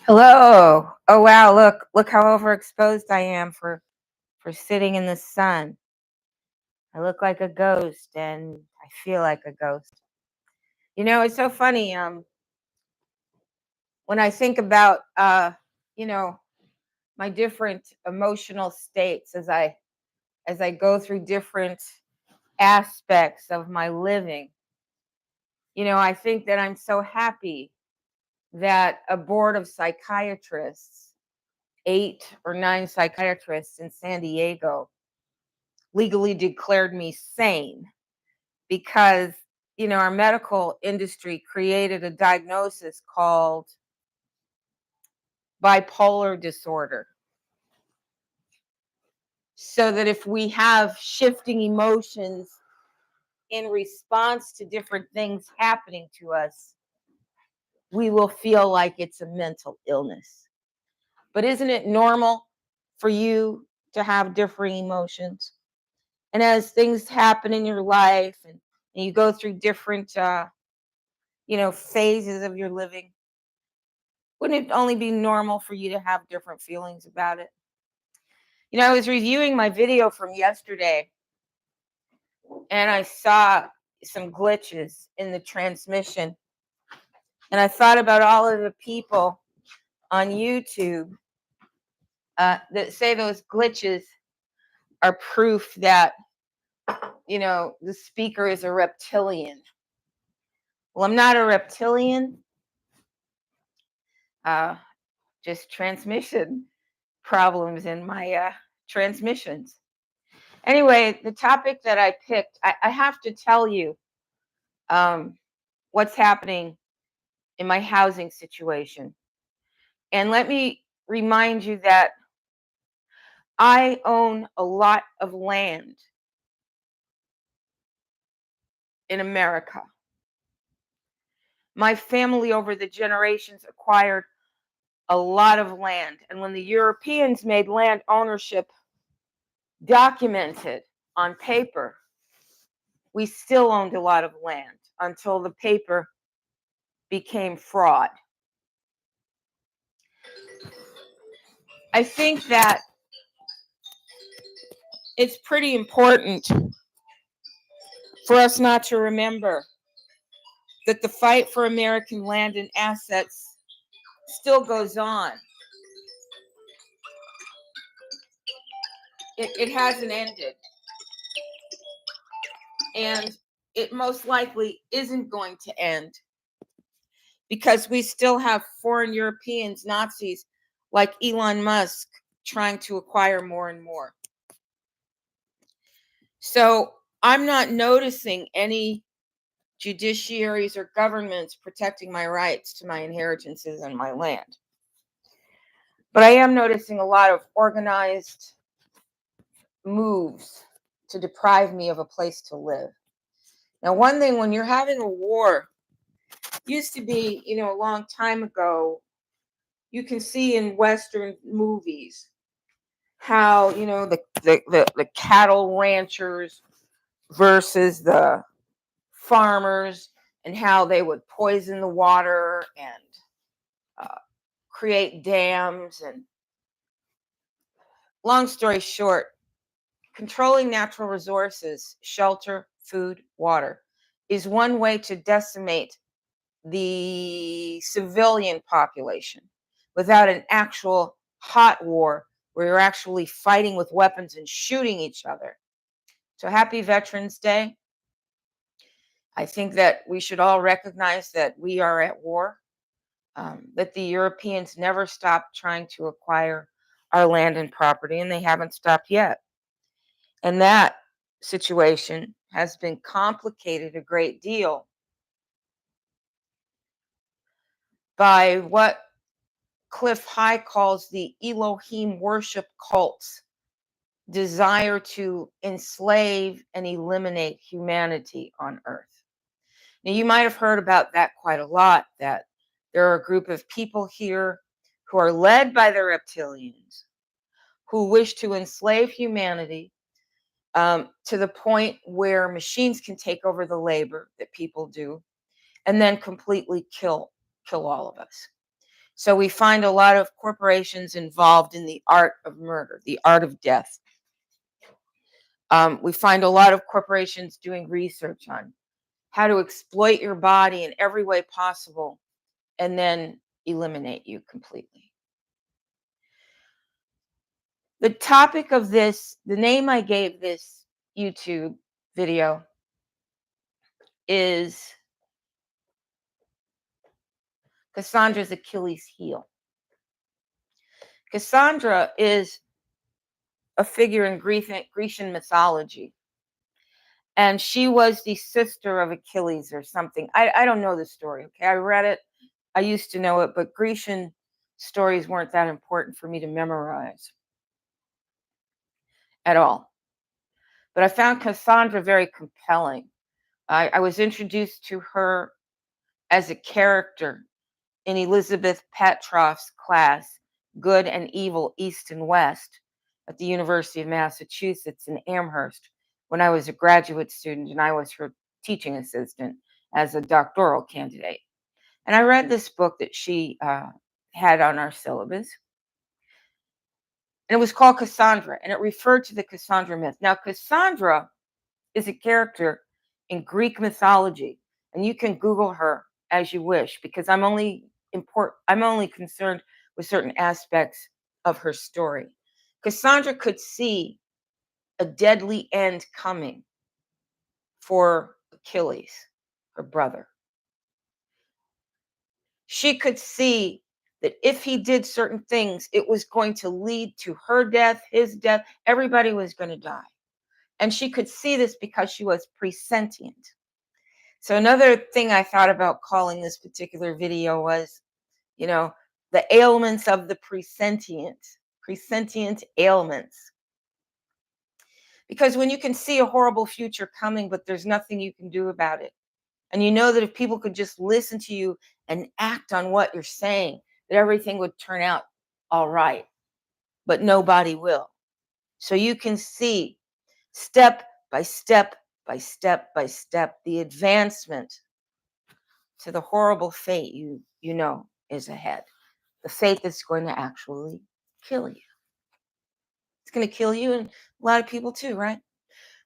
Hello. Oh wow, look how overexposed I am for sitting in the sun. I look like a ghost and I feel like a ghost. It's so funny when I think about you know, my different emotional states as I go through different aspects of my living. I think that I'm so happy that a board of psychiatrists, 8 or 9 psychiatrists in San Diego, legally declared me sane because our medical industry created a diagnosis called bipolar disorder, so that if we have shifting emotions in response to different things happening to us, we will feel like it's a mental illness. But isn't it normal for you to have differing emotions? And as things happen in your life, and you go through different phases of your living, wouldn't it only be normal for you to have different feelings about it? I was reviewing my video from yesterday and I saw some glitches in the transmission. And I thought about all of the people on YouTube that say those glitches are proof that, the speaker is a reptilian. Well, I'm not a reptilian, uh, just transmission problems in my transmissions. Anyway, the topic that I picked, I have to tell you um, what's happening in my housing situation. And let me remind you that I own a lot of land in America. My family over the generations acquired a lot of land. And when the Europeans made land ownership documented on paper, we still owned a lot of land until the paper became fraud. I think that it's pretty important for us not to remember that the fight for American land and assets still goes on. It hasn't ended. And it most likely isn't going to end because we still have foreign Europeans, Nazis like Elon Musk, trying to acquire more and more. So I'm not noticing any judiciaries or governments protecting my rights to my inheritances and my land. But I am noticing a lot of organized moves to deprive me of a place to live. Now, one thing, when you're having a war, used to be, a long time ago, you can see in Western movies how, the cattle ranchers versus the farmers, and how they would poison the water and create dams. And long story short, controlling natural resources, shelter, food, water, is one way to decimate the civilian population without an actual hot war where you're actually fighting with weapons and shooting each other. So happy Veterans Day. I think that we should all recognize that we are at war, that the Europeans never stopped trying to acquire our land and property, and they haven't stopped yet. And that situation has been complicated a great deal by what Cliff High calls the Elohim worship cult's desire to enslave and eliminate humanity on earth. Now, you might have heard about that quite a lot, that there are a group of people here who are led by the reptilians who wish to enslave humanity to the point where machines can take over the labor that people do and then completely kill all of us. So we find a lot of corporations involved in the art of murder, the art of death. We find a lot of corporations doing research on how to exploit your body in every way possible and then eliminate you completely. The topic of this, the name I gave this YouTube video is Cassandra's Achilles heel. Cassandra is a figure in Grecian mythology, and she was the sister of Achilles or something. I don't know the story, okay? I read it, I used to know it, but Grecian stories weren't that important for me to memorize at all. But I found Cassandra very compelling. I was introduced to her as a character in Elizabeth Petroff's class, Good and Evil, East and West, at the University of Massachusetts in Amherst, when I was a graduate student and I was her teaching assistant as a doctoral candidate. And I read this book that she had on our syllabus. And it was called Cassandra, and it referred to the Cassandra myth. Now, Cassandra is a character in Greek mythology, and you can Google her as you wish, because I'm only concerned with certain aspects of her story. Cassandra could see a deadly end coming for Achilles, her brother. She could see that if he did certain things, it was going to lead to her death, his death, everybody was going to die. And she could see this because she was presentient. So another thing I thought about calling this particular video was, the ailments of the presentient ailments. Because when you can see a horrible future coming, but there's nothing you can do about it, and you know that if people could just listen to you and act on what you're saying, that everything would turn out all right, but nobody will. So you can see step by step by step by step the advancement to the horrible fate you know is ahead. The fate that's going to actually kill you. It's going to kill you and a lot of people too, right?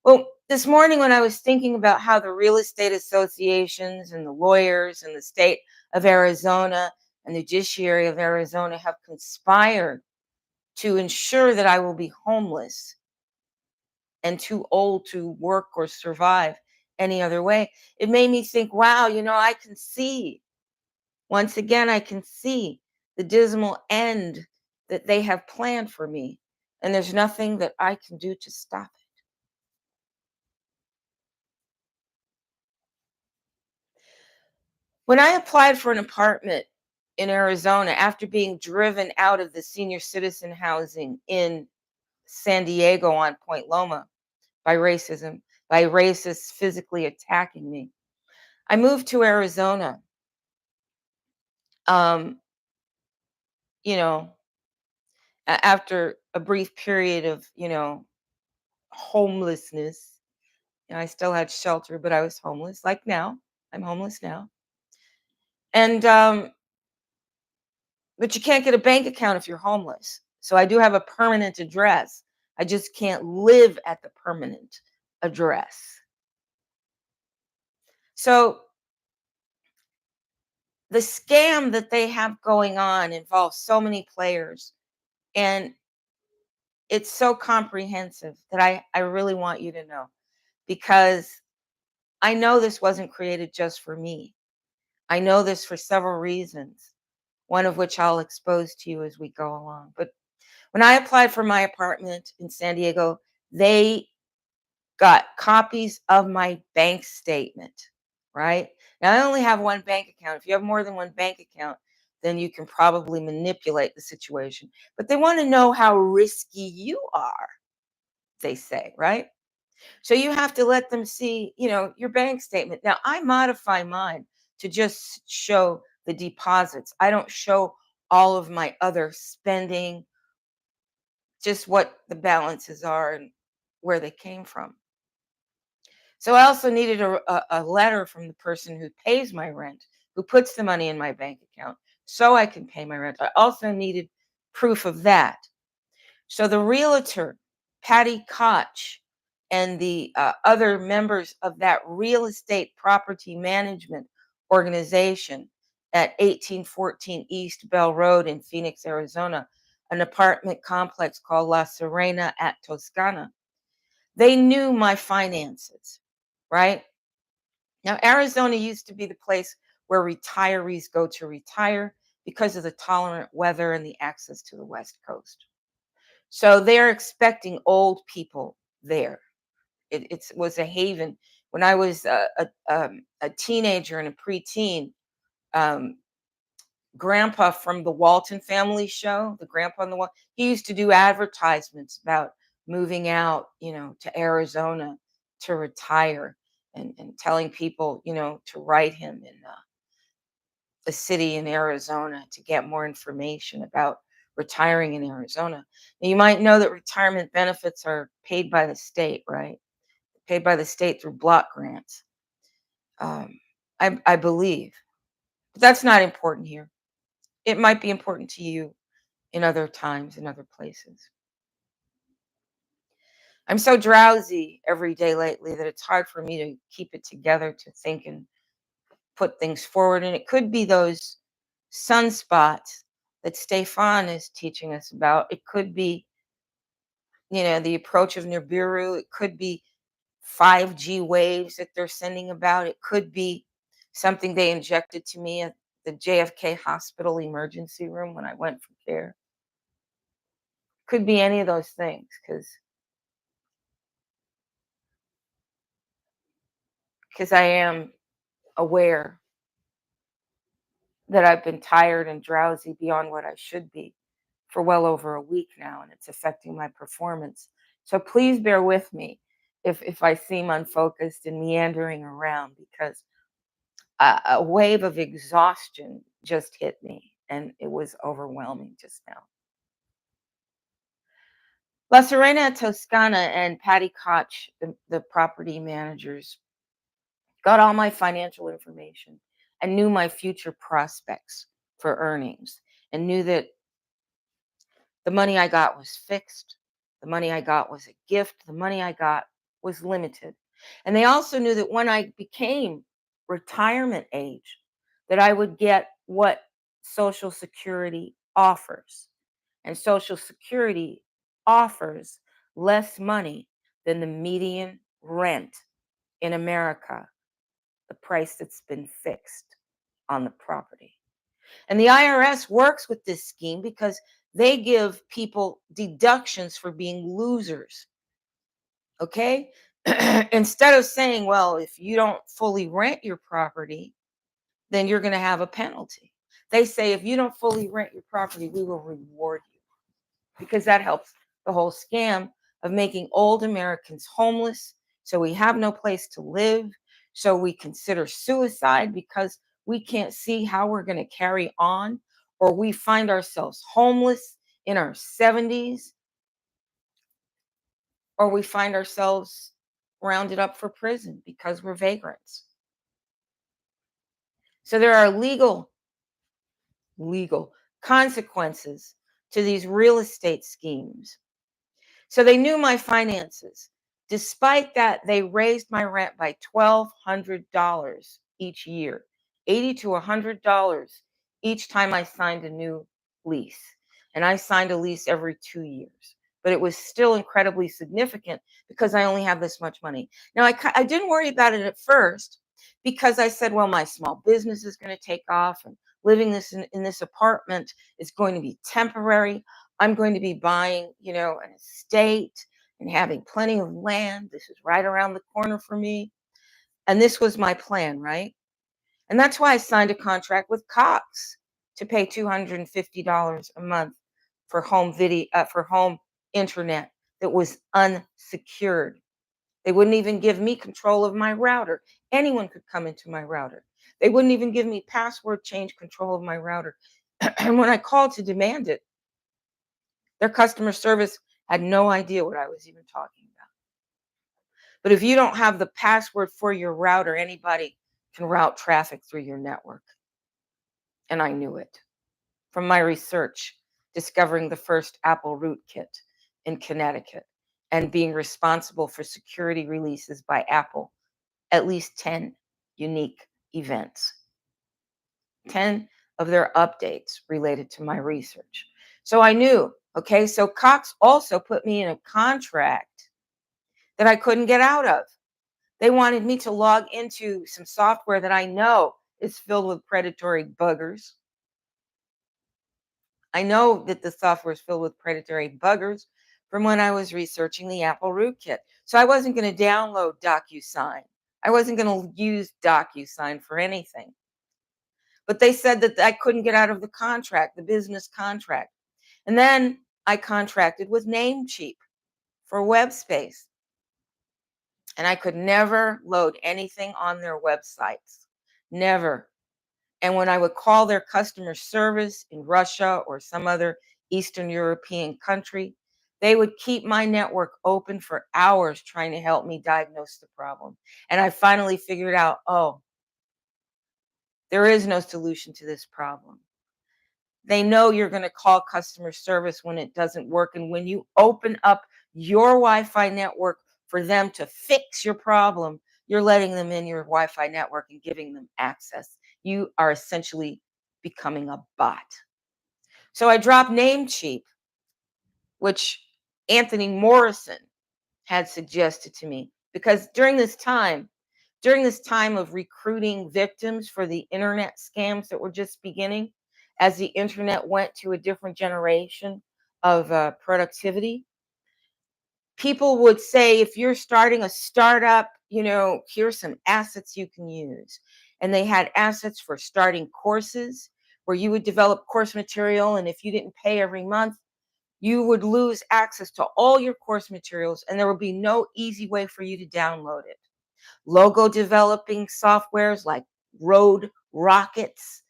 Well, this morning when I was thinking about how the real estate associations and the lawyers and the state of Arizona and the judiciary of Arizona have conspired to ensure that I will be homeless and too old to work or survive any other way, it made me think, wow, I can see, once again, I can see the dismal end that they have planned for me. And there's nothing that I can do to stop it. When I applied for an apartment in Arizona after being driven out of the senior citizen housing in San Diego on Point Loma by racism, by racists physically attacking me, I moved to Arizona. Um, you know, After a brief period of, homelessness, I still had shelter, but I was homeless. Like now, I'm homeless now. And but you can't get a bank account if you're homeless. So I do have a permanent address. I just can't live at the permanent address. So the scam that they have going on involves so many players, and it's so comprehensive that I really want you to know, because I know this wasn't created just for me. I know this for several reasons, one of which I'll expose to you as we go along. But when I applied for my apartment in San Diego, they got copies of my bank statement, right? Now, I only have one bank account. If you have more than one bank account, then you can probably manipulate the situation. But they want to know how risky you are, they say, right? So you have to let them see, your bank statement. Now, I modify mine to just show the deposits. I don't show all of my other spending, just what the balances are and where they came from. So I also needed a letter from the person who pays my rent, who puts the money in my bank account, so I can pay my rent. I also needed proof of that. So the realtor, Patty Koch, and the other members of that real estate property management organization at 1814 East Bell Road in Phoenix, Arizona, an apartment complex called La Serena at Toscana. They knew my finances, right? Now, Arizona used to be the place where retirees go to retire because of the tolerant weather and the access to the West Coast. So they're expecting old people there. It was a haven. When I was a teenager and a preteen, um, Grandpa from the Walton Family Show, the Grandpa on the Wall, he used to do advertisements about moving out, to Arizona to retire, and telling people, to write him in the city in Arizona to get more information about retiring in Arizona. Now, you might know that retirement benefits are paid by the state, right? Paid by the state through block grants. Um, I believe, but that's not important here. It might be important to you in other times, in other places. I'm so drowsy every day lately that it's hard for me to keep it together to think and put things forward. And it could be those sunspots that Stefan is teaching us about. It could be, the approach of Nibiru. It could be 5G waves that they're sending about. It could be something they injected to me at the JFK hospital emergency room when I went for care. Could be any of those things because I am aware that I've been tired and drowsy beyond what I should be for well over a week now, and it's affecting my performance. So please bear with me if I seem unfocused and meandering around, because a wave of exhaustion just hit me, and it was overwhelming just now. La Serena Toscana and Patty Koch, the property managers, got all my financial information and knew my future prospects for earnings, and knew that the money I got was fixed. The money I got was a gift. The money I got was limited. And they also knew that when I became retirement age, that I would get what Social Security offers. And Social Security offers less money than the median rent in America, the price that's been fixed on the property. And the IRS works with this scheme because they give people deductions for being losers. Okay. Instead of saying, well, if you don't fully rent your property, then you're going to have a penalty. They say, if you don't fully rent your property, we will reward you, because that helps the whole scam of making old Americans homeless. So we have no place to live. So we consider suicide because we can't see how we're going to carry on, or we find ourselves homeless in our 70s, or we find ourselves rounded up for prison because we're vagrants. So there are legal consequences to these real estate schemes. So they knew my finances. Despite that, they raised my rent by $1,200 each year, $80 to $100 each time I signed a new lease. And I signed a lease every 2 years. But it was still incredibly significant because I only have this much money. Now, I didn't worry about it at first because I said, well, my small business is going to take off, and living in this apartment is going to be temporary. I'm going to be buying, an estate and having plenty of land. This is right around the corner for me. And this was my plan, right? And that's why I signed a contract with Cox to pay $250 a month for home video, for home internet that was unsecured. They wouldn't even give me control of my router. Anyone could come into my router. They wouldn't even give me password change control of my router. And when I called to demand it, their customer service had no idea what I was even talking about. But if you don't have the password for your router, anybody can route traffic through your network. And I knew it. from my research, discovering the first Apple rootkit in Connecticut and being responsible for security releases by Apple, at least 10 unique events, 10 of their updates related to my research. So I knew, okay, so Cox also put me in a contract that I couldn't get out of. They wanted me to log into some software that I know is filled with predatory buggers. I know that the software is filled with predatory buggers from when I was researching the Apple rootkit. So I wasn't going to download DocuSign. I wasn't going to use DocuSign for anything. But they said that I couldn't get out of the contract, the business contract. And then I contracted with Namecheap for web space. And I could never load anything on their websites. Never. And when I would call their customer service in Russia or some other Eastern European country, they would keep my network open for hours trying to help me diagnose the problem. And I finally figured out, oh, there is no solution to this problem. They know you're going to call customer service when it doesn't work. And when you open up your Wi-Fi network for them to fix your problem, you're letting them in your Wi-Fi network and giving them access. You are essentially becoming a bot. So I dropped Namecheap, which Anthony Morrison had suggested to me, because during this time of recruiting victims for the internet scams that were just beginning, as the internet went to a different generation of productivity, people would say, if you're starting a startup, here's some assets you can use. And they had assets for starting courses where you would develop course material. And if you didn't pay every month, you would lose access to all your course materials, and there would be no easy way for you to download it. Logo developing softwares like Road Rockets,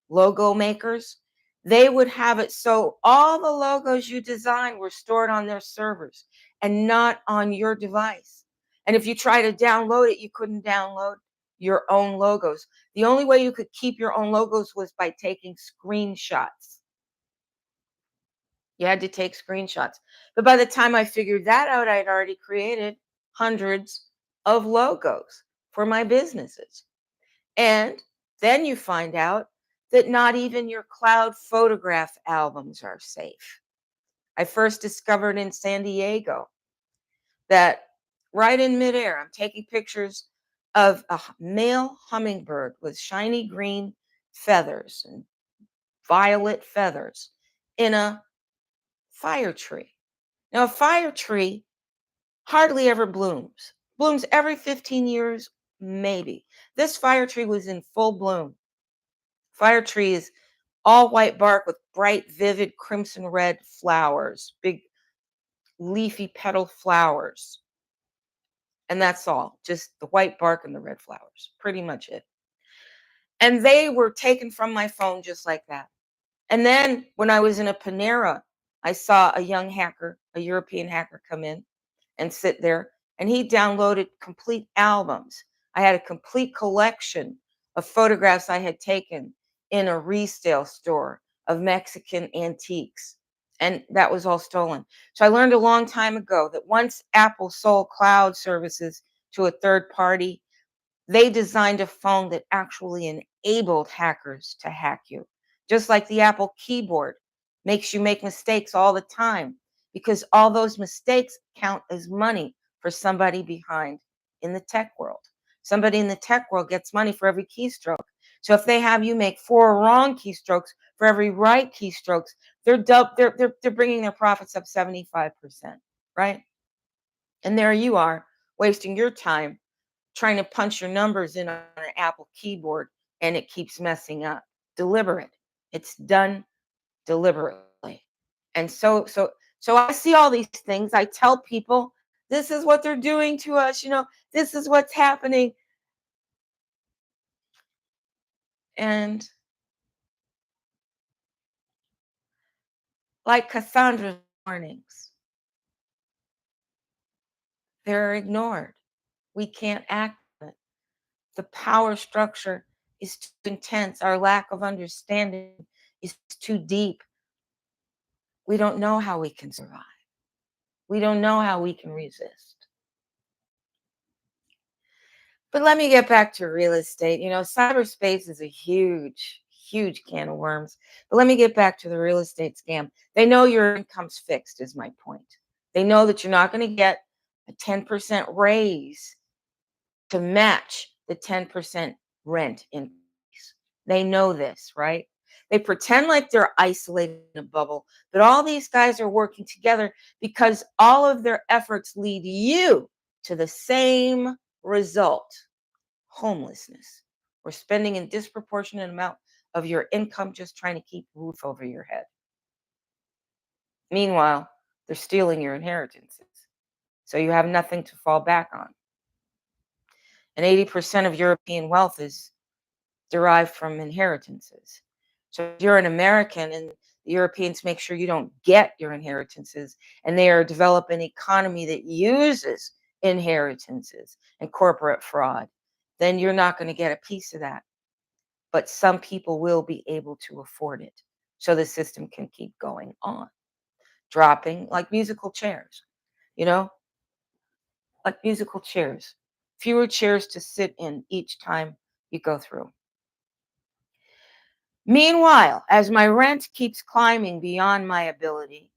logo makers, they would have it so all the logos you design were stored on their servers and not on your device. And if you try to download it, you couldn't download your own logos. The only way you could keep your own logos was by taking screenshots. You had to take screenshots. But by the time I figured that out, I'd already created hundreds of logos for my businesses. And then you find out that not even your cloud photograph albums are safe. I first discovered in San Diego that right in midair, I'm taking pictures of a male hummingbird with shiny green feathers and violet feathers in a fire tree. Now, a fire tree hardly ever blooms every 15 years, maybe. This fire tree was in full bloom. Fire tree is all white bark with bright, vivid crimson red flowers, big leafy petal flowers. And that's all, just the white bark and the red flowers, pretty much it. And they were taken from my phone just like that. And then when I was in a Panera, I saw a young hacker, a European hacker, come in and sit there, and he downloaded complete albums. I had a complete collection of photographs I had taken in a resale store of Mexican antiques, and that was all stolen. So I learned a long time ago that once Apple sold cloud services to a third party, they designed a phone that actually enabled hackers to hack you. Just like the Apple keyboard makes you make mistakes all the time, because all those mistakes count as money for somebody behind in the tech world. Somebody in the tech world gets money for every keystroke. So if they have you make 4 wrong keystrokes for every right keystrokes, they're bringing their profits up 75%, right? And there you are wasting your time trying to punch your numbers in on an Apple keyboard, and it keeps messing up. Deliberate. It's done deliberately. And so I see all these things. I tell people, this is what they're doing to us, this is what's happening. And like Cassandra's warnings, they're ignored. We can't act on it. The power structure is too intense. Our lack of understanding is too deep. We don't know how we can survive. We don't know how we can resist. But let me get back to real estate. Cyberspace is a huge, huge can of worms. But let me get back to the real estate scam. They know your income's fixed, is my point. They know that you're not going to get a 10% raise to match the 10% rent increase. They know this, right? They pretend like they're isolated in a bubble, but all these guys are working together because all of their efforts lead you to the same result: homelessness, or spending a disproportionate amount of your income just trying to keep a roof over your head. Meanwhile, they're stealing your inheritances, so you have nothing to fall back on. And 80% of European wealth is derived from inheritances. So if you're an American and the Europeans make sure you don't get your inheritances, and they are developing an economy that uses inheritances and corporate fraud, then you're not going to get a piece of that. But some people will be able to afford it. So the system can keep going on, dropping like musical chairs, you know, like musical chairs, fewer chairs to sit in each time you go through. Meanwhile, as my rent keeps climbing beyond my ability,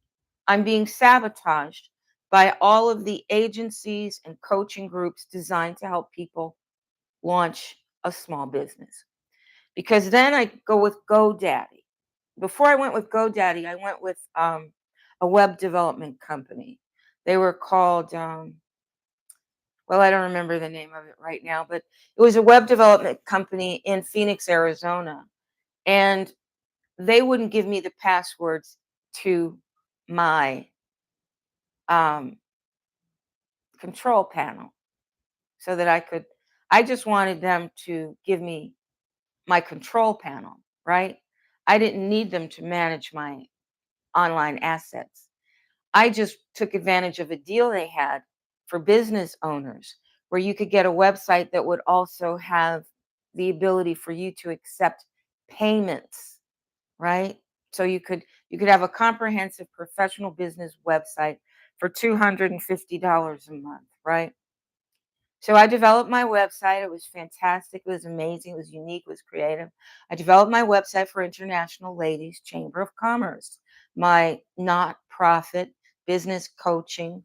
I'm being sabotaged by all of the agencies and coaching groups designed to help people launch a small business. Because then I go with GoDaddy. Before I went with GoDaddy, I went with a web development company. They were called, well, I don't remember the name of it right now, but it was a web development company in Phoenix, Arizona. And they wouldn't give me the passwords to my um, control panel so that I just wanted them to give me my control panel, right? I didn't need them to manage my online assets. I just took advantage of a deal they had for business owners where you could get a website that would also have the ability for you to accept payments, right? So you could have a comprehensive professional business website for $250 a month, right? So I developed my website. It was fantastic. It was amazing. It was unique. It was creative. I developed my website for International Ladies Chamber of Commerce, my not-profit business coaching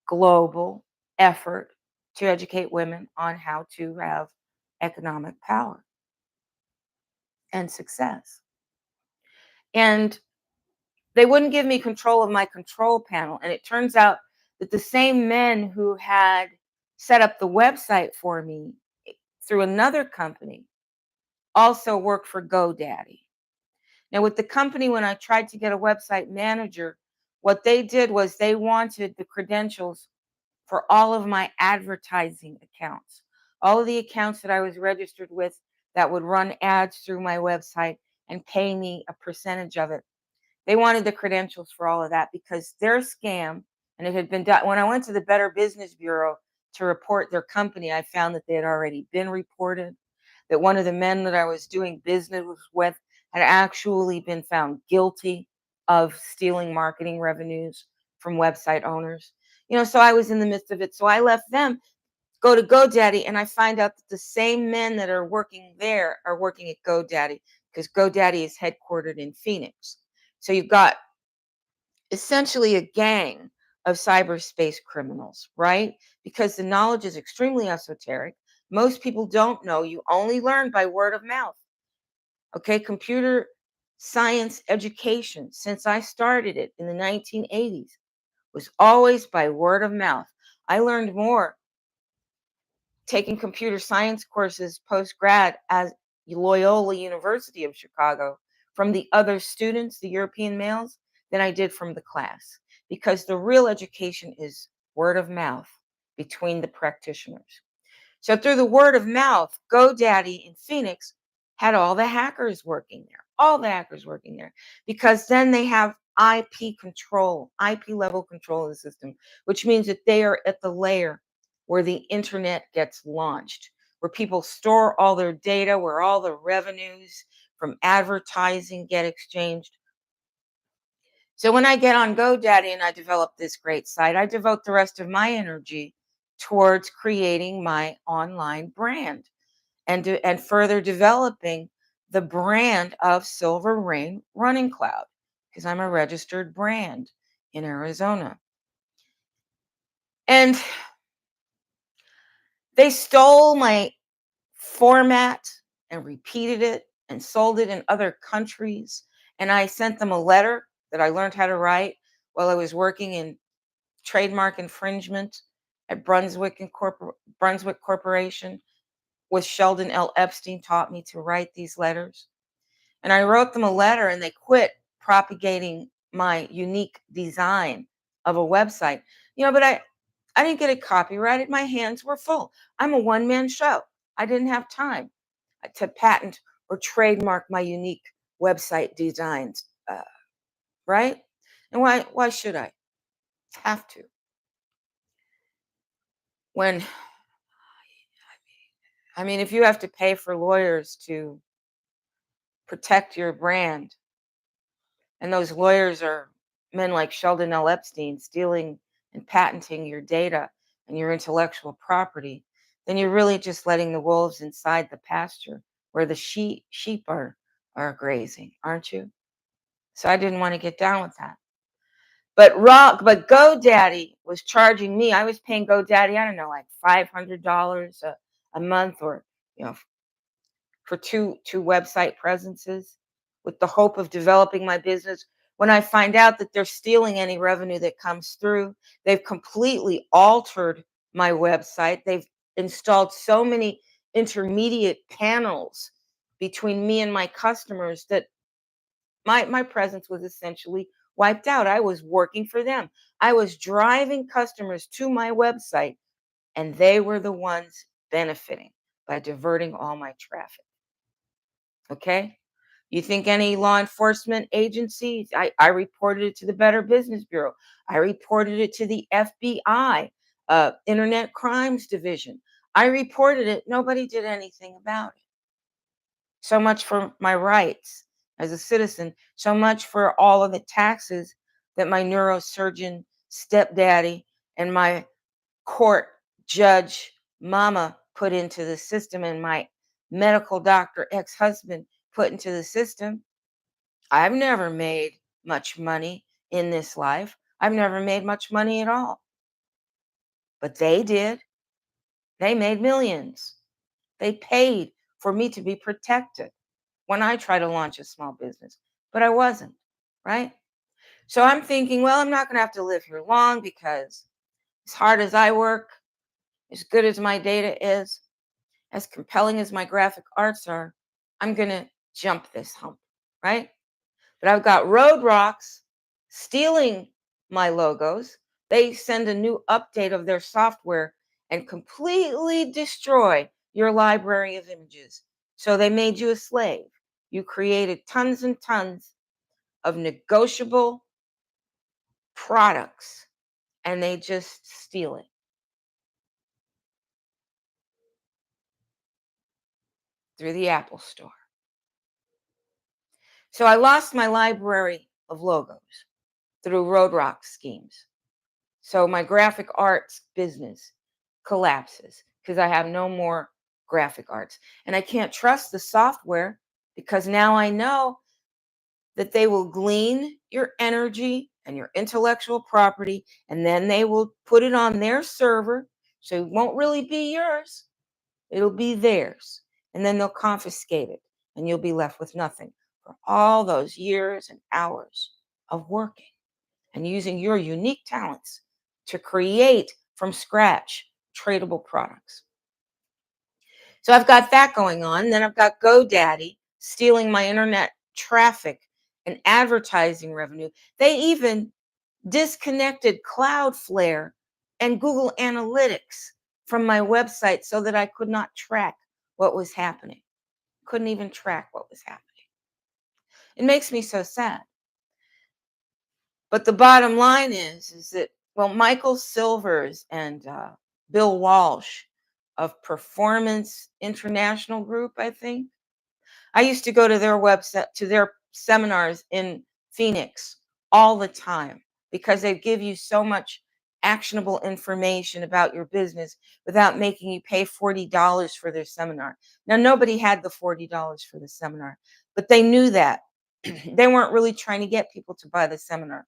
global effort to educate women on how to have economic power and success. And they wouldn't give me control of my control panel. And it turns out that the same men who had set up the website for me through another company also work for GoDaddy. Now, with the company, when I tried to get a website manager, what they did was they wanted the credentials for all of my advertising accounts, all of the accounts that I was registered with that would run ads through my website and pay me a percentage of it. They wanted the credentials for all of that because their scam, and it had been done. When I went to the Better Business Bureau to report their company, I found that they had already been reported, that one of the men that I was doing business with had actually been found guilty of stealing marketing revenues from website owners. So I was in the midst of it. So I left them, go to GoDaddy, and I find out that the same men that are working there are working at GoDaddy because GoDaddy is headquartered in Phoenix. So you've got essentially a gang of cyberspace criminals, right? Because the knowledge is extremely esoteric. Most people don't know. You only learn by word of mouth. Okay, computer science education, since I started it in the 1980s, was always by word of mouth. I learned more taking computer science courses post grad at Loyola University of Chicago from the other students, the European males, than I did from the class. Because the real education is word of mouth between the practitioners. So through the word of mouth, GoDaddy in Phoenix had all the hackers working there, because then they have IP control, IP level control of the system, which means that they are at the layer where the internet gets launched, where people store all their data, where all the revenues from advertising get exchanged. So when I get on GoDaddy and I develop this great site, I devote the rest of my energy towards creating my online brand and further developing the brand of Silver Rain Runningcloud, because I'm a registered brand in Arizona. And they stole my format and repeated it and sold it in other countries. And I sent them a letter that I learned how to write while I was working in trademark infringement at Brunswick Corporation, with Sheldon L. Epstein taught me to write these letters. And I wrote them a letter and they quit propagating my unique design of a website. But I didn't get it copyrighted. My hands were full. I'm a one-man show. I didn't have time to patent or trademark my unique website designs, right? And why should I have to? When, if you have to pay for lawyers to protect your brand, and those lawyers are men like Sheldon L. Epstein stealing and patenting your data and your intellectual property, then you're really just letting the wolves inside the pasture where the sheep are grazing, aren't you? So I didn't want to get down with that. But GoDaddy was charging me. I was paying GoDaddy, I don't know, like $500 a month, or for two website presences, with the hope of developing my business. When I find out that they're stealing any revenue that comes through, they've completely altered my website. They've installed so many intermediate panels between me and my customers that my presence was essentially wiped out. I was working for them. I was driving customers to my website, and they were the ones benefiting by diverting all my traffic. Okay? You think any law enforcement agency? I reported it to the Better Business Bureau. I reported it to the FBI, Internet Crimes Division. I reported it. Nobody did anything about it. So much for my rights as a citizen. So much for all of the taxes that my neurosurgeon stepdaddy and my court judge mama put into the system, and my medical doctor ex-husband put into the system. I've never made much money in this life. I've never made much money at all. But they did. They made millions. They paid for me to be protected when I try to launch a small business, but I wasn't, right? So I'm thinking, well, I'm not going to have to live here long, because as hard as I work, as good as my data is, as compelling as my graphic arts are, I'm going to jump this hump, right? But I've got Road Rocks stealing my logos. They send a new update of their software and completely destroy your library of images. So they made you a slave. You created tons and tons of negotiable products, and they just steal it through the Apple Store. So I lost my library of logos through Road Rock schemes. So my graphic arts business collapses because I have no more graphic arts. And I can't trust the software, because now I know that they will glean your energy and your intellectual property, and then they will put it on their server. So it won't really be yours, it'll be theirs. And then they'll confiscate it, and you'll be left with nothing for all those years and hours of working and using your unique talents to create from scratch tradable products. So I've got that going on. Then I've got GoDaddy stealing my internet traffic and advertising revenue. They even disconnected Cloudflare and Google Analytics from my website so that I could not track what was happening. Couldn't even track what was happening. It makes me so sad. But the bottom line is that, well, Michael Silvers and Bill Walsh of Performance International Group, I think, I used to go to their website, to their seminars in Phoenix all the time because they give you so much actionable information about your business without making you pay $40 for their seminar. Now, nobody had the $40 for the seminar, but they knew that. They weren't really trying to get people to buy the seminar.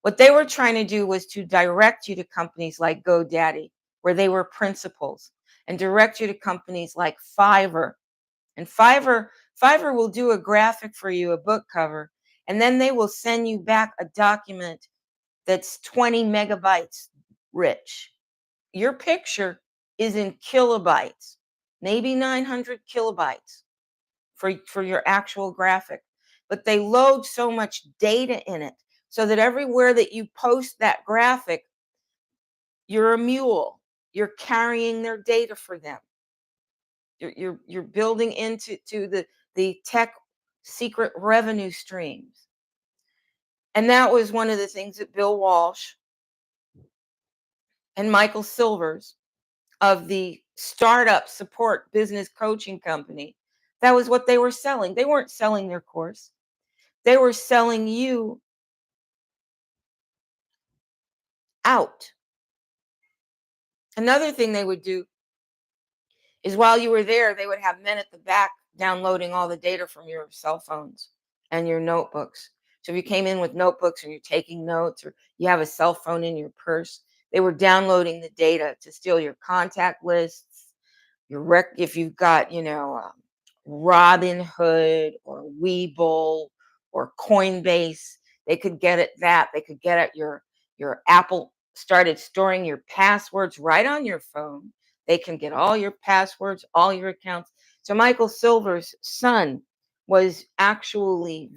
What they were trying to do was to direct you to companies like GoDaddy, where they were principals, and direct you to companies like Fiverr. And Fiverr will do a graphic for you, a book cover, and then they will send you back a document that's 20 megabytes rich. Your picture is in kilobytes, maybe 900 kilobytes for your actual graphic. But they load so much data in it so that everywhere that you post that graphic, you're a mule. You're carrying their data for them. You're building into the tech secret revenue streams. And that was one of the things that Bill Walsh and Michael Silvers of the startup support business coaching company, that was what they were selling. They weren't selling their course. They were selling you out. Another thing they would do is while you were there, they would have men at the back downloading all the data from your cell phones and your notebooks. So if you came in with notebooks or you're taking notes or you have a cell phone in your purse, they were downloading the data to steal your contact lists, if you've got, Robinhood or Webull or Coinbase, they could get at that. They could get at your Apple started storing your passwords right on your phone. They can get all your passwords, all your accounts. So Michael Silver's son was actually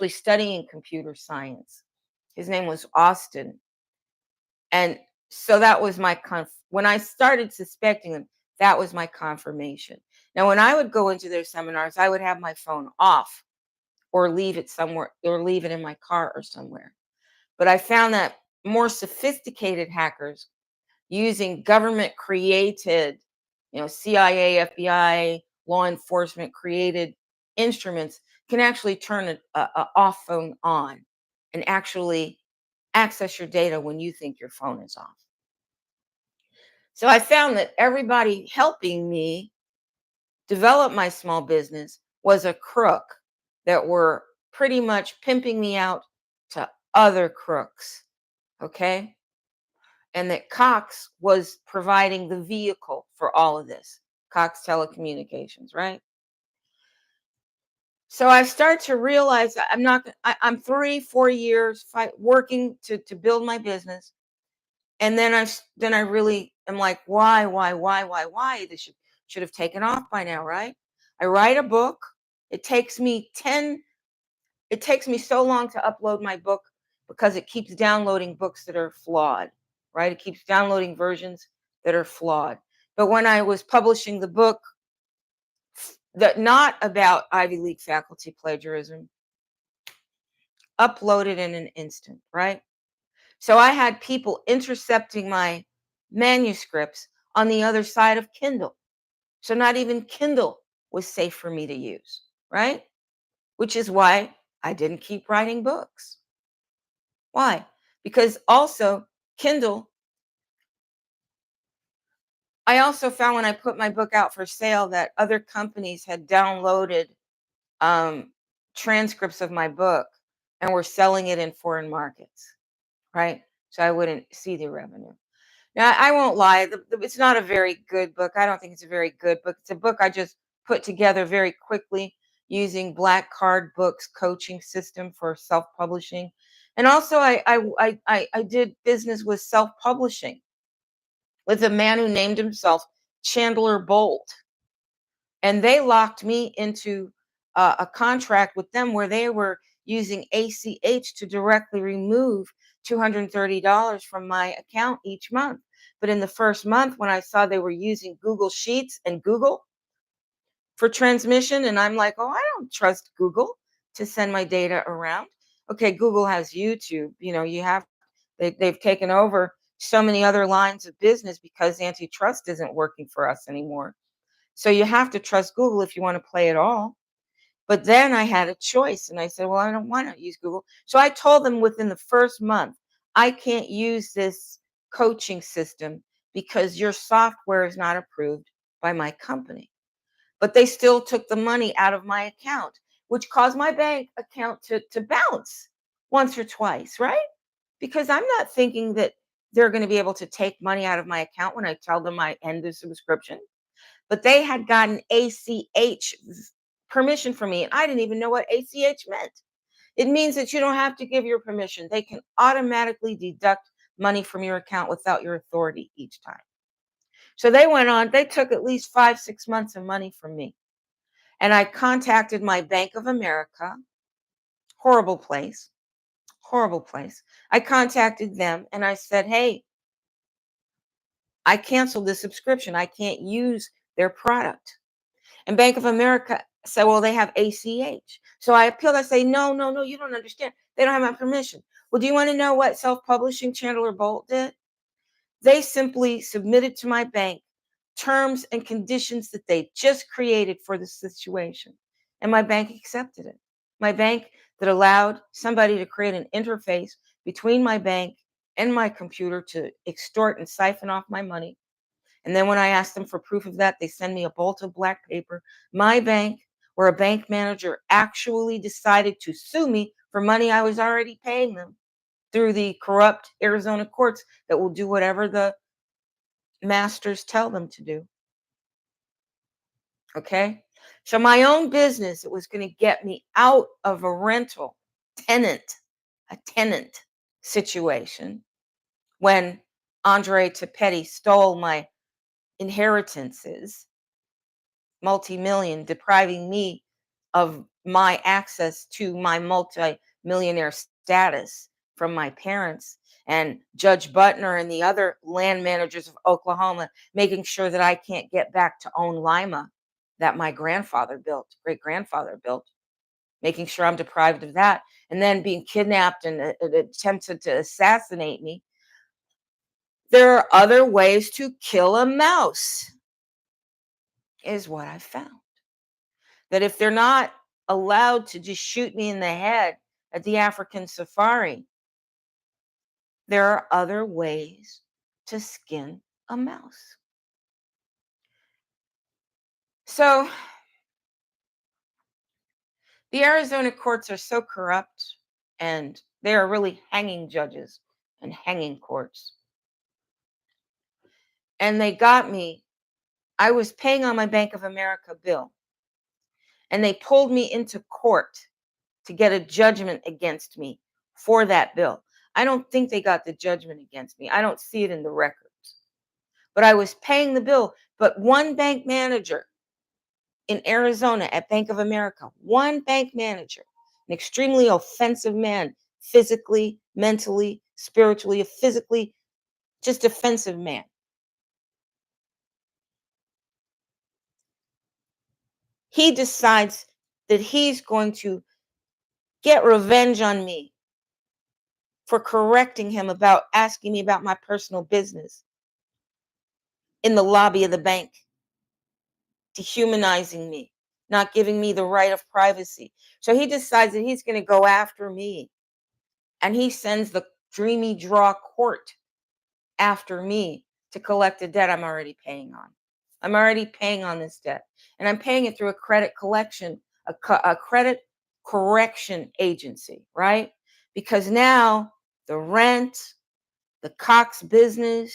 studying computer science. His name was Austin. And so that was when I started suspecting them, that was my confirmation. Now, when I would go into their seminars, I would have my phone off or leave it somewhere or leave it in my car or somewhere. But I found that more sophisticated hackers using government created, CIA, FBI, law enforcement created instruments can actually turn a off phone on and actually access your data when you think your phone is off. So I found that everybody helping me develop my small business was a crook that were pretty much pimping me out to other crooks. Okay. And that Cox was providing the vehicle for all of this. Cox Telecommunications, right? So I start to realize I'm 3-4 years working to build my business. And then I really am like, why? This should have taken off by now, right? I write a book. It takes me so long to upload my book because it keeps downloading books that are flawed, right? It keeps downloading versions that are flawed. But when I was publishing the book that not about Ivy League faculty plagiarism, uploaded in an instant, right? So I had people intercepting my manuscripts on the other side of Kindle. So not even Kindle was safe for me to use, right? Which is why I didn't keep writing books. Why? Because also Kindle, I also found when I put my book out for sale that other companies had downloaded transcripts of my book and were selling it in foreign markets, right? So I wouldn't see the revenue. Now, I won't lie, it's not a very good book. I don't think it's a very good book. It's a book I just put together very quickly using Black Card Books coaching system for self-publishing. And also I did business with self-publishing with a man who named himself Chandler Bolt. And they locked me into a contract with them where they were using ACH to directly remove $230 from my account each month. But in the first month, when I saw they were using Google Sheets and Google for transmission, and I'm like, oh, I don't trust Google to send my data around. Okay, Google has YouTube. They've taken over so many other lines of business because antitrust isn't working for us anymore. So you have to trust Google if you want to play it all. But then I had a choice and I said, well, I don't want to use Google. So I told them within the first month, I can't use this coaching system because your software is not approved by my company. But they still took the money out of my account, which caused my bank account to bounce once or twice, right? Because I'm not thinking that they're going to be able to take money out of my account when I tell them I end the subscription. But they had gotten ACH permission from me, and I didn't even know what ACH meant. It means that you don't have to give your permission. They can automatically deduct money from your account without your authority each time. So they went on, they took at least 5, 6 months of money from me. And I contacted my Bank of America, horrible place, horrible place. I contacted them and I said, hey, I canceled the subscription. I can't use their product. And Bank of America said, well, they have ACH. So I appealed. I say, no, no, no, you don't understand. They don't have my permission. Well, do you want to know what self-publishing Chandler Bolt did? They simply submitted to my bank terms and conditions that they just created for the situation. And my bank accepted it. My bank that allowed somebody to create an interface between my bank and my computer to extort and siphon off my money. And then when I asked them for proof of that, they send me a bolt of black paper. My bank, where a bank manager actually decided to sue me for money I was already paying them through the corrupt Arizona courts that will do whatever the masters tell them to do. Okay. So my own business, it was going to get me out of a rental tenant, a tenant situation when Andre Tapetti stole my inheritances, multi-million, depriving me of my access to my multi-millionaire status from my parents, and Judge Butner and the other land managers of Oklahoma making sure that I can't get back to own Lima that my grandfather built, great grandfather built, making sure I'm deprived of that, and then being kidnapped and attempted to assassinate me. There are other ways to kill a mouse, is what I found. That if they're not allowed to just shoot me in the head at the African safari, there are other ways to skin a mouse. So the Arizona courts are so corrupt, and they are really hanging judges and hanging courts. And they got me. I was paying on my Bank of America bill, and they pulled me into court to get a judgment against me for that bill. I don't think they got the judgment against me. I don't see it in the records. But I was paying the bill. But one bank manager in Arizona at Bank of America, one bank manager, an extremely offensive man, physically, mentally, spiritually, physically, just offensive man. He decides that he's going to get revenge on me for correcting him about asking me about my personal business in the lobby of the bank, dehumanizing me, not giving me the right of privacy. So he decides that he's going to go after me. And he sends the dreamy draw court after me to collect a debt I'm already paying on. I'm already paying on this debt. And I'm paying it through a credit collection, a credit correction agency, right? Because now the rent, the Cox business,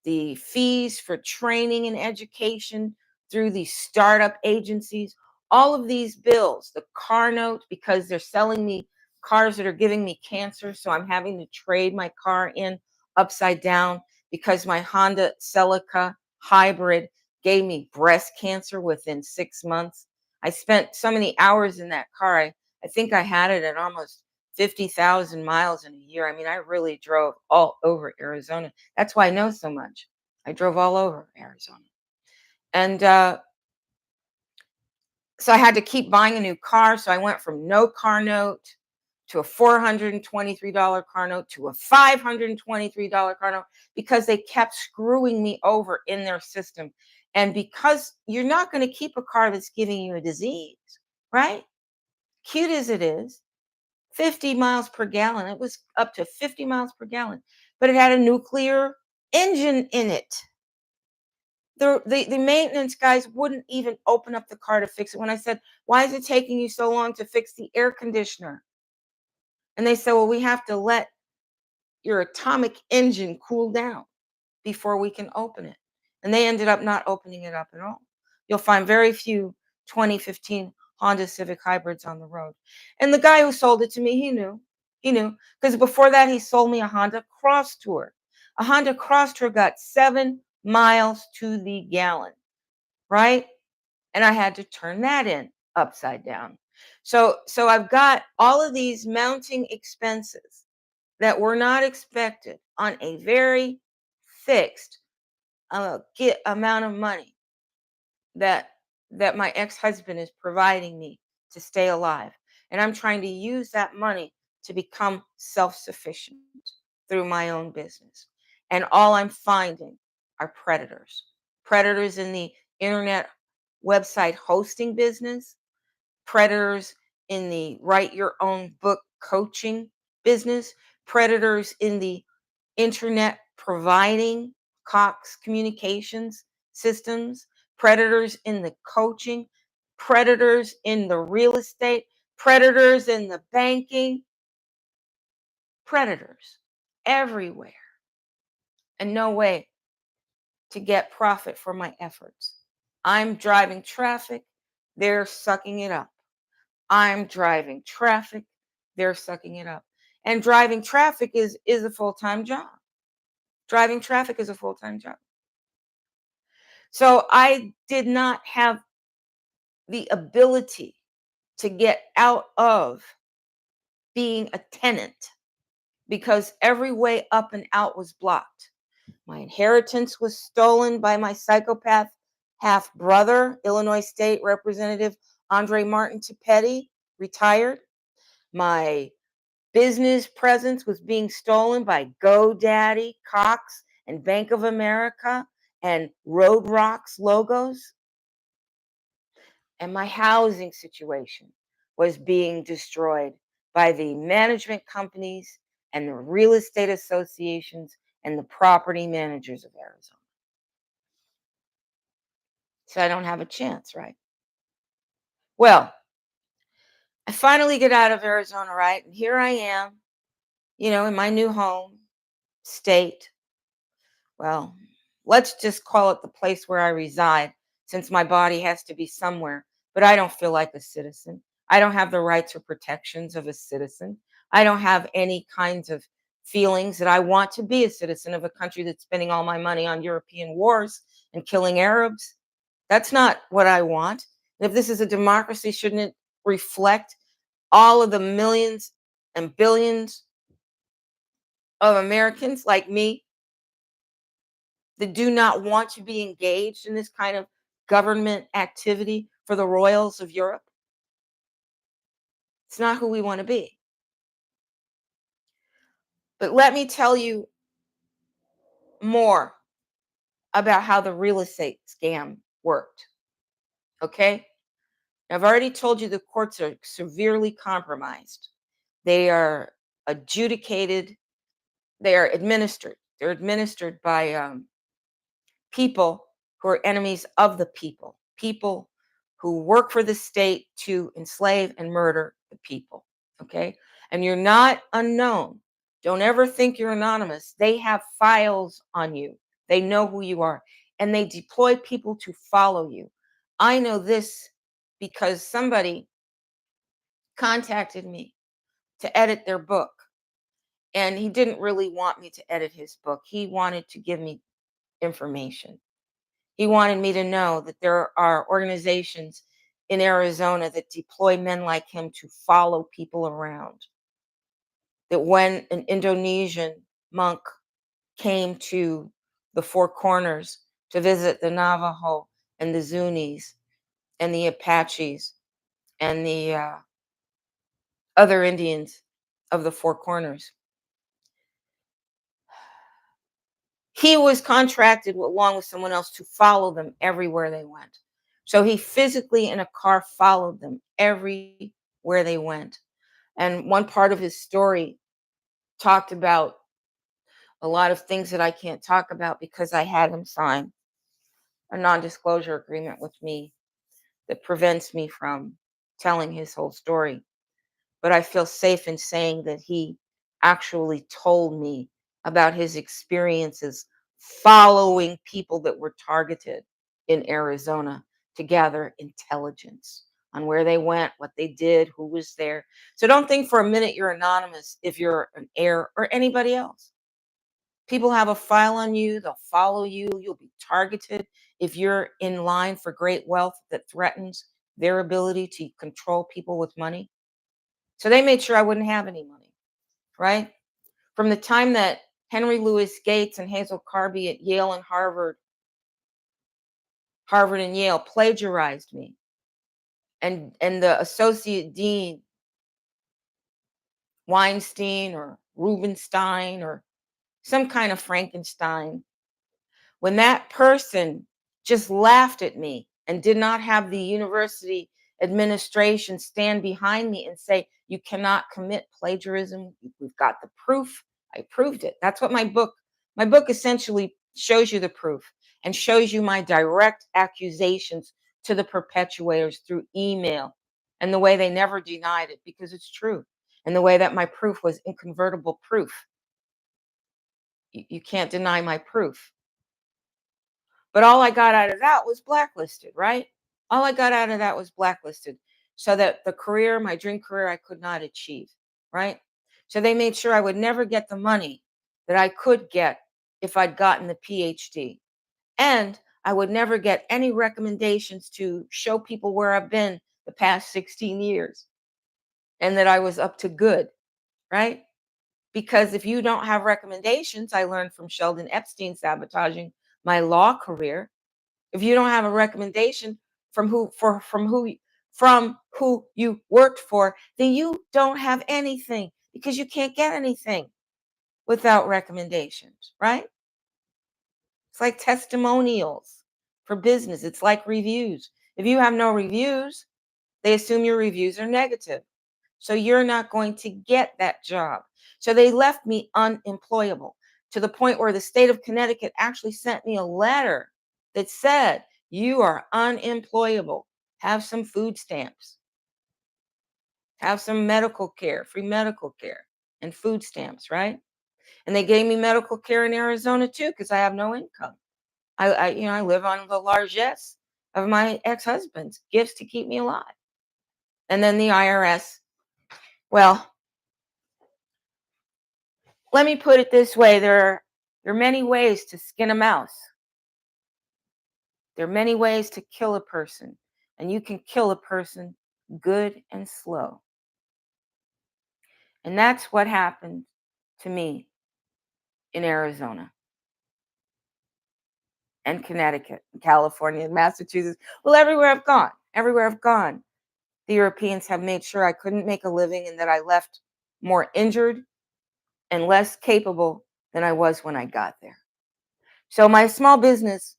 the fees for training and education through these startup agencies, all of these bills, the car note, because they're selling me cars that are giving me cancer. So I'm having to trade my car in upside down because my Honda Celica hybrid gave me breast cancer within 6 months. I spent so many hours in that car. I think I had it at almost 50,000 miles in a year. I mean, I really drove all over Arizona. That's why I know so much. I drove all over Arizona. And so I had to keep buying a new car. So I went from no car note to a $423 car note to a $523 car note because they kept screwing me over in their system. And because you're not going to keep a car that's giving you a disease, right? Cute as it is, 50 miles per gallon. It was up to 50 miles per gallon, but it had a nuclear engine in it. The maintenance guys wouldn't even open up the car to fix it. When I said, why is it taking you so long to fix the air conditioner? And they said, well, we have to let your atomic engine cool down before we can open it. And they ended up not opening it up at all. You'll find very few 2015 Honda Civic hybrids on the road. And the guy who sold it to me, he knew. He knew. Because before that, he sold me a Honda Cross Tour. A Honda Cross Tour got 7 miles to the gallon, right? And I had to turn that in upside down. So I've got all of these mounting expenses that were not expected on a very fixed get amount of money that my ex-husband is providing me to stay alive, and I'm trying to use that money to become self-sufficient through my own business. And all I'm finding are predators in the internet website hosting business, predators in the write your own book coaching business, predators in the internet providing Cox communications systems, predators in the coaching, predators in the real estate, predators in the banking, predators everywhere, and no way to get profit for my efforts. I'm driving traffic, they're sucking it up. I'm driving traffic, they're sucking it up. And driving traffic is a full-time job. Driving traffic is a full-time job. So I did not have the ability to get out of being a tenant because every way up and out was blocked. My inheritance was stolen by my psychopath half brother, Illinois State Representative Andre Martin Tipetti, retired. My business presence was being stolen by GoDaddy, Cox, and Bank of America and Road Rocks logos. And my housing situation was being destroyed by the management companies and the real estate associations and the property managers of Arizona. So I don't have a chance, right? Well, I finally get out of Arizona, right? And here I am, in my new home state. Well, let's just call it the place where I reside, since my body has to be somewhere. But I don't feel like a citizen. I don't have the rights or protections of a citizen. I don't have any kinds of feelings that I want to be a citizen of a country that's spending all my money on European wars and killing Arabs. That's not what I want. And if this is a democracy, shouldn't it reflect all of the millions and billions of Americans like me that do not want to be engaged in this kind of government activity for the royals of Europe? It's not who we want to be. But let me tell you more about how the real estate scam worked. Okay? I've already told you the courts are severely compromised. They are adjudicated, they are administered. They're administered by people who are enemies of the people who work for the state to enslave and murder the people. Okay. And you're not unknown. Don't ever think you're anonymous. They have files on you, they know who you are, and they deploy people to follow you. I know this because somebody contacted me to edit their book. And he didn't really want me to edit his book. He wanted to give me information. He wanted me to know that there are organizations in Arizona that deploy men like him to follow people around. That when an Indonesian monk came to the Four Corners to visit the Navajo and the Zunis and the Apaches and the other Indians of the Four Corners, He was contracted along with someone else to follow them everywhere they went. So he physically in a car followed them everywhere they went. And one part of his story talked about a lot of things that I can't talk about because I had him sign a non-disclosure agreement with me that prevents me from telling his whole story. But I feel safe in saying that he actually told me about his experiences following people that were targeted in Arizona to gather intelligence on where they went, what they did, who was there. So don't think for a minute you're anonymous if you're an heir or anybody else. People have a file on you, they'll follow you, you'll be targeted if you're in line for great wealth that threatens their ability to control people with money. So they made sure I wouldn't have any money, right? From the time that Henry Louis Gates and Hazel Carby at Yale and Harvard and Yale plagiarized me, and the associate dean Weinstein or Rubenstein or some kind of Frankenstein, when that person just laughed at me and did not have the university administration stand behind me and say, you cannot commit plagiarism. We've got the proof. I proved it. That's what my book essentially shows you the proof and shows you my direct accusations to the perpetuators through email and the way they never denied it because it's true. And the way that my proof was incontrovertible proof. You can't deny my proof. But all I got out of that was blacklisted, right? All I got out of that was blacklisted so that the career, my dream career, I could not achieve, right? So they made sure I would never get the money that I could get if I'd gotten the PhD. And I would never get any recommendations to show people where I've been the past 16 years and that I was up to good, right? Because if you don't have recommendations, I learned from Sheldon Epstein sabotaging my law career. If you don't have a recommendation from who you worked for, then you don't have anything because you can't get anything without recommendations, right? It's like testimonials for business. It's like reviews. If you have no reviews, they assume your reviews are negative. So you're not going to get that job. So they left me unemployable to the point where the state of Connecticut actually sent me a letter that said, you are unemployable. Have some food stamps, have some medical care, free medical care, and food stamps, right? And they gave me medical care in Arizona too, because I have no income. I live on the largesse of my ex-husband's gifts to keep me alive. And then the IRS, well, let me put it this way. There are many ways to skin a mouse. There are many ways to kill a person, and you can kill a person good and slow. And that's what happened to me in Arizona and Connecticut, and California, and Massachusetts. Well, everywhere I've gone, the Europeans have made sure I couldn't make a living and that I left more injured and less capable than I was when I got there. So my small business,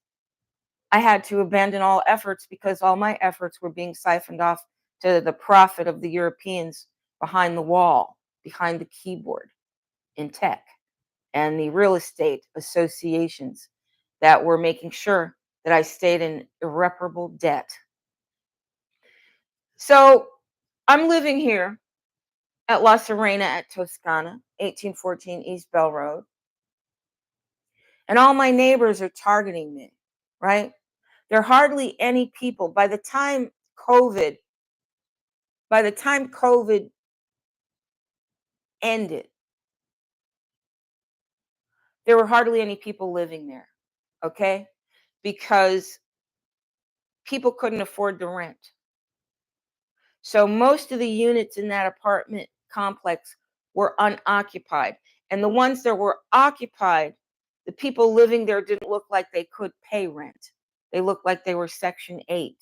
I had to abandon all efforts because all my efforts were being siphoned off to the profit of the Europeans behind the wall, behind the keyboard in tech, and the real estate associations that were making sure that I stayed in irreparable debt. So I'm living here at La Serena at Toscana, 1814 East Bell Road, and all my neighbors are targeting me, right? There are hardly any people. COVID, by the time COVID ended, there were hardly any people living there, okay? Because people couldn't afford the rent. So most of the units in that apartment complex were unoccupied. And the ones that were occupied, the people living there didn't look like they could pay rent. They looked like they were Section 8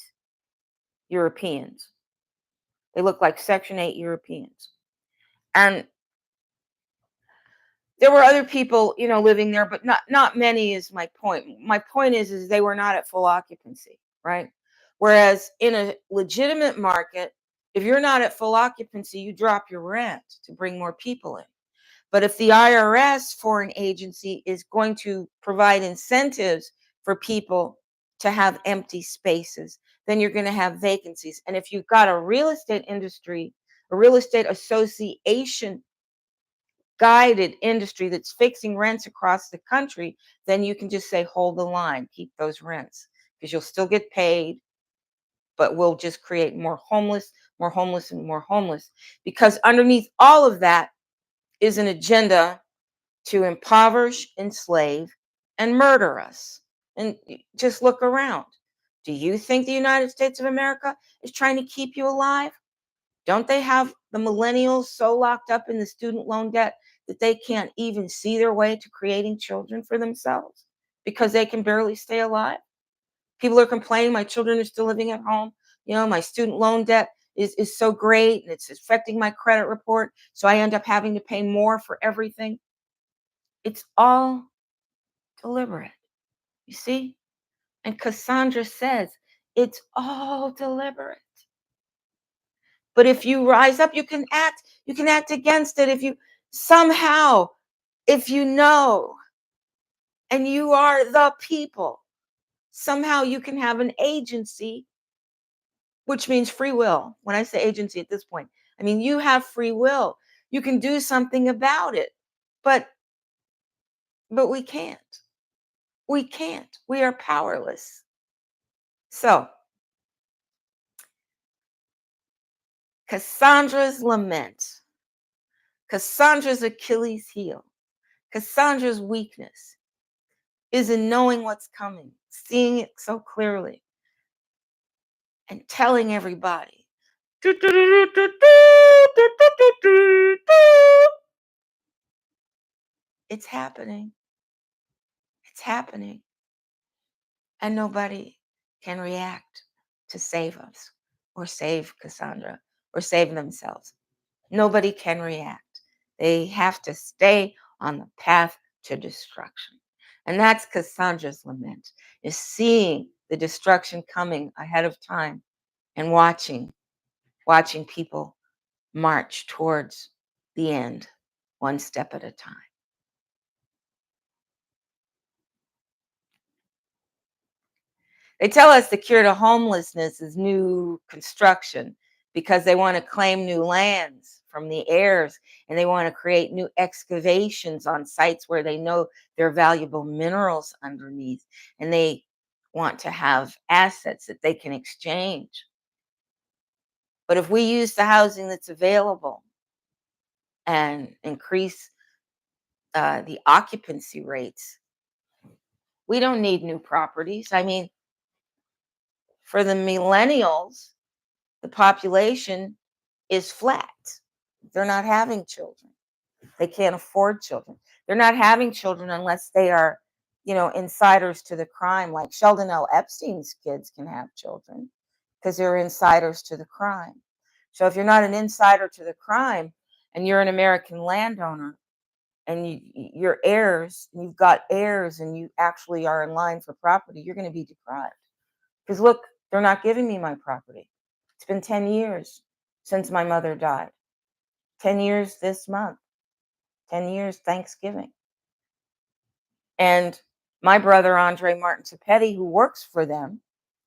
Europeans. They looked like Section 8 Europeans. And There were other people, living there, but not many is my point. My point is they were not at full occupancy, right? Whereas in a legitimate market, if you're not at full occupancy, you drop your rent to bring more people in. But if the IRS foreign agency is going to provide incentives for people to have empty spaces, then you're going to have vacancies. And if you've got a real estate industry, a real estate association guided industry that's fixing rents across the country, then you can just say, hold the line, keep those rents, because you'll still get paid, but we'll just create more homeless, more homeless, and more homeless. Because underneath all of that is an agenda to impoverish, enslave, and murder us. And just look around. Do you think the United States of America is trying to keep you alive? Don't they have the millennials so locked up in the student loan debt that they can't even see their way to creating children for themselves because they can barely stay alive? People are complaining, my children are still living at home. My student loan debt is so great and it's affecting my credit report. So I end up having to pay more for everything. It's all deliberate, you see? And Cassandra says it's all deliberate. But if you rise up, you can act against it. If you somehow, if you know, and you are the people, somehow you can have an agency, which means free will. When I say agency at this point, I mean you have free will. You can do something about it. But we can't. We can't. We are powerless. So, Cassandra's lament, Cassandra's Achilles heel, Cassandra's weakness is in knowing what's coming, seeing it so clearly, and telling everybody. It's happening. It's happening. And nobody can react to save us or save Cassandra or save themselves. Nobody can react. They have to stay on the path to destruction. And that's Cassandra's lament, is seeing the destruction coming ahead of time and watching people march towards the end one step at a time. They tell us the cure to homelessness is new construction because they want to claim new lands from the heirs and they want to create new excavations on sites where they know there are valuable minerals underneath, and they want to have assets that they can exchange. But if we use the housing that's available and increase the occupancy rates, we don't need new properties. I mean, for the millennials, the population is flat. They're not having children. They can't afford children. They're not having children unless they are, insiders to the crime. Like Sheldon L. Epstein's kids can have children because they're insiders to the crime. So if you're not an insider to the crime and you're an American landowner and you're heirs, and you've got heirs and you actually are in line for property, you're going to be deprived. Because look, they're not giving me my property. It's been 10 years since my mother died. 10 years this month. 10 years Thanksgiving. And my brother, Andre Martin Tapetti, who works for them,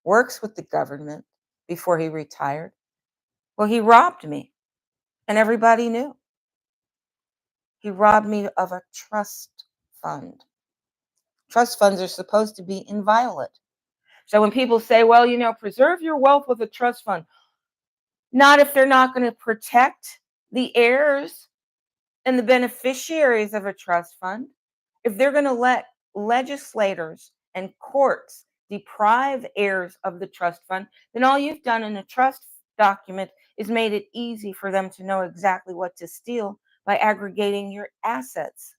works with the government before he retired. Well, he robbed me. And everybody knew. He robbed me of a trust fund. Trust funds are supposed to be inviolate. So when people say, well, preserve your wealth with a trust fund, not if they're not going to protect the heirs and the beneficiaries of a trust fund. If they're going to let legislators and courts deprive heirs of the trust fund, then all you've done in a trust document is made it easy for them to know exactly what to steal by aggregating your assets,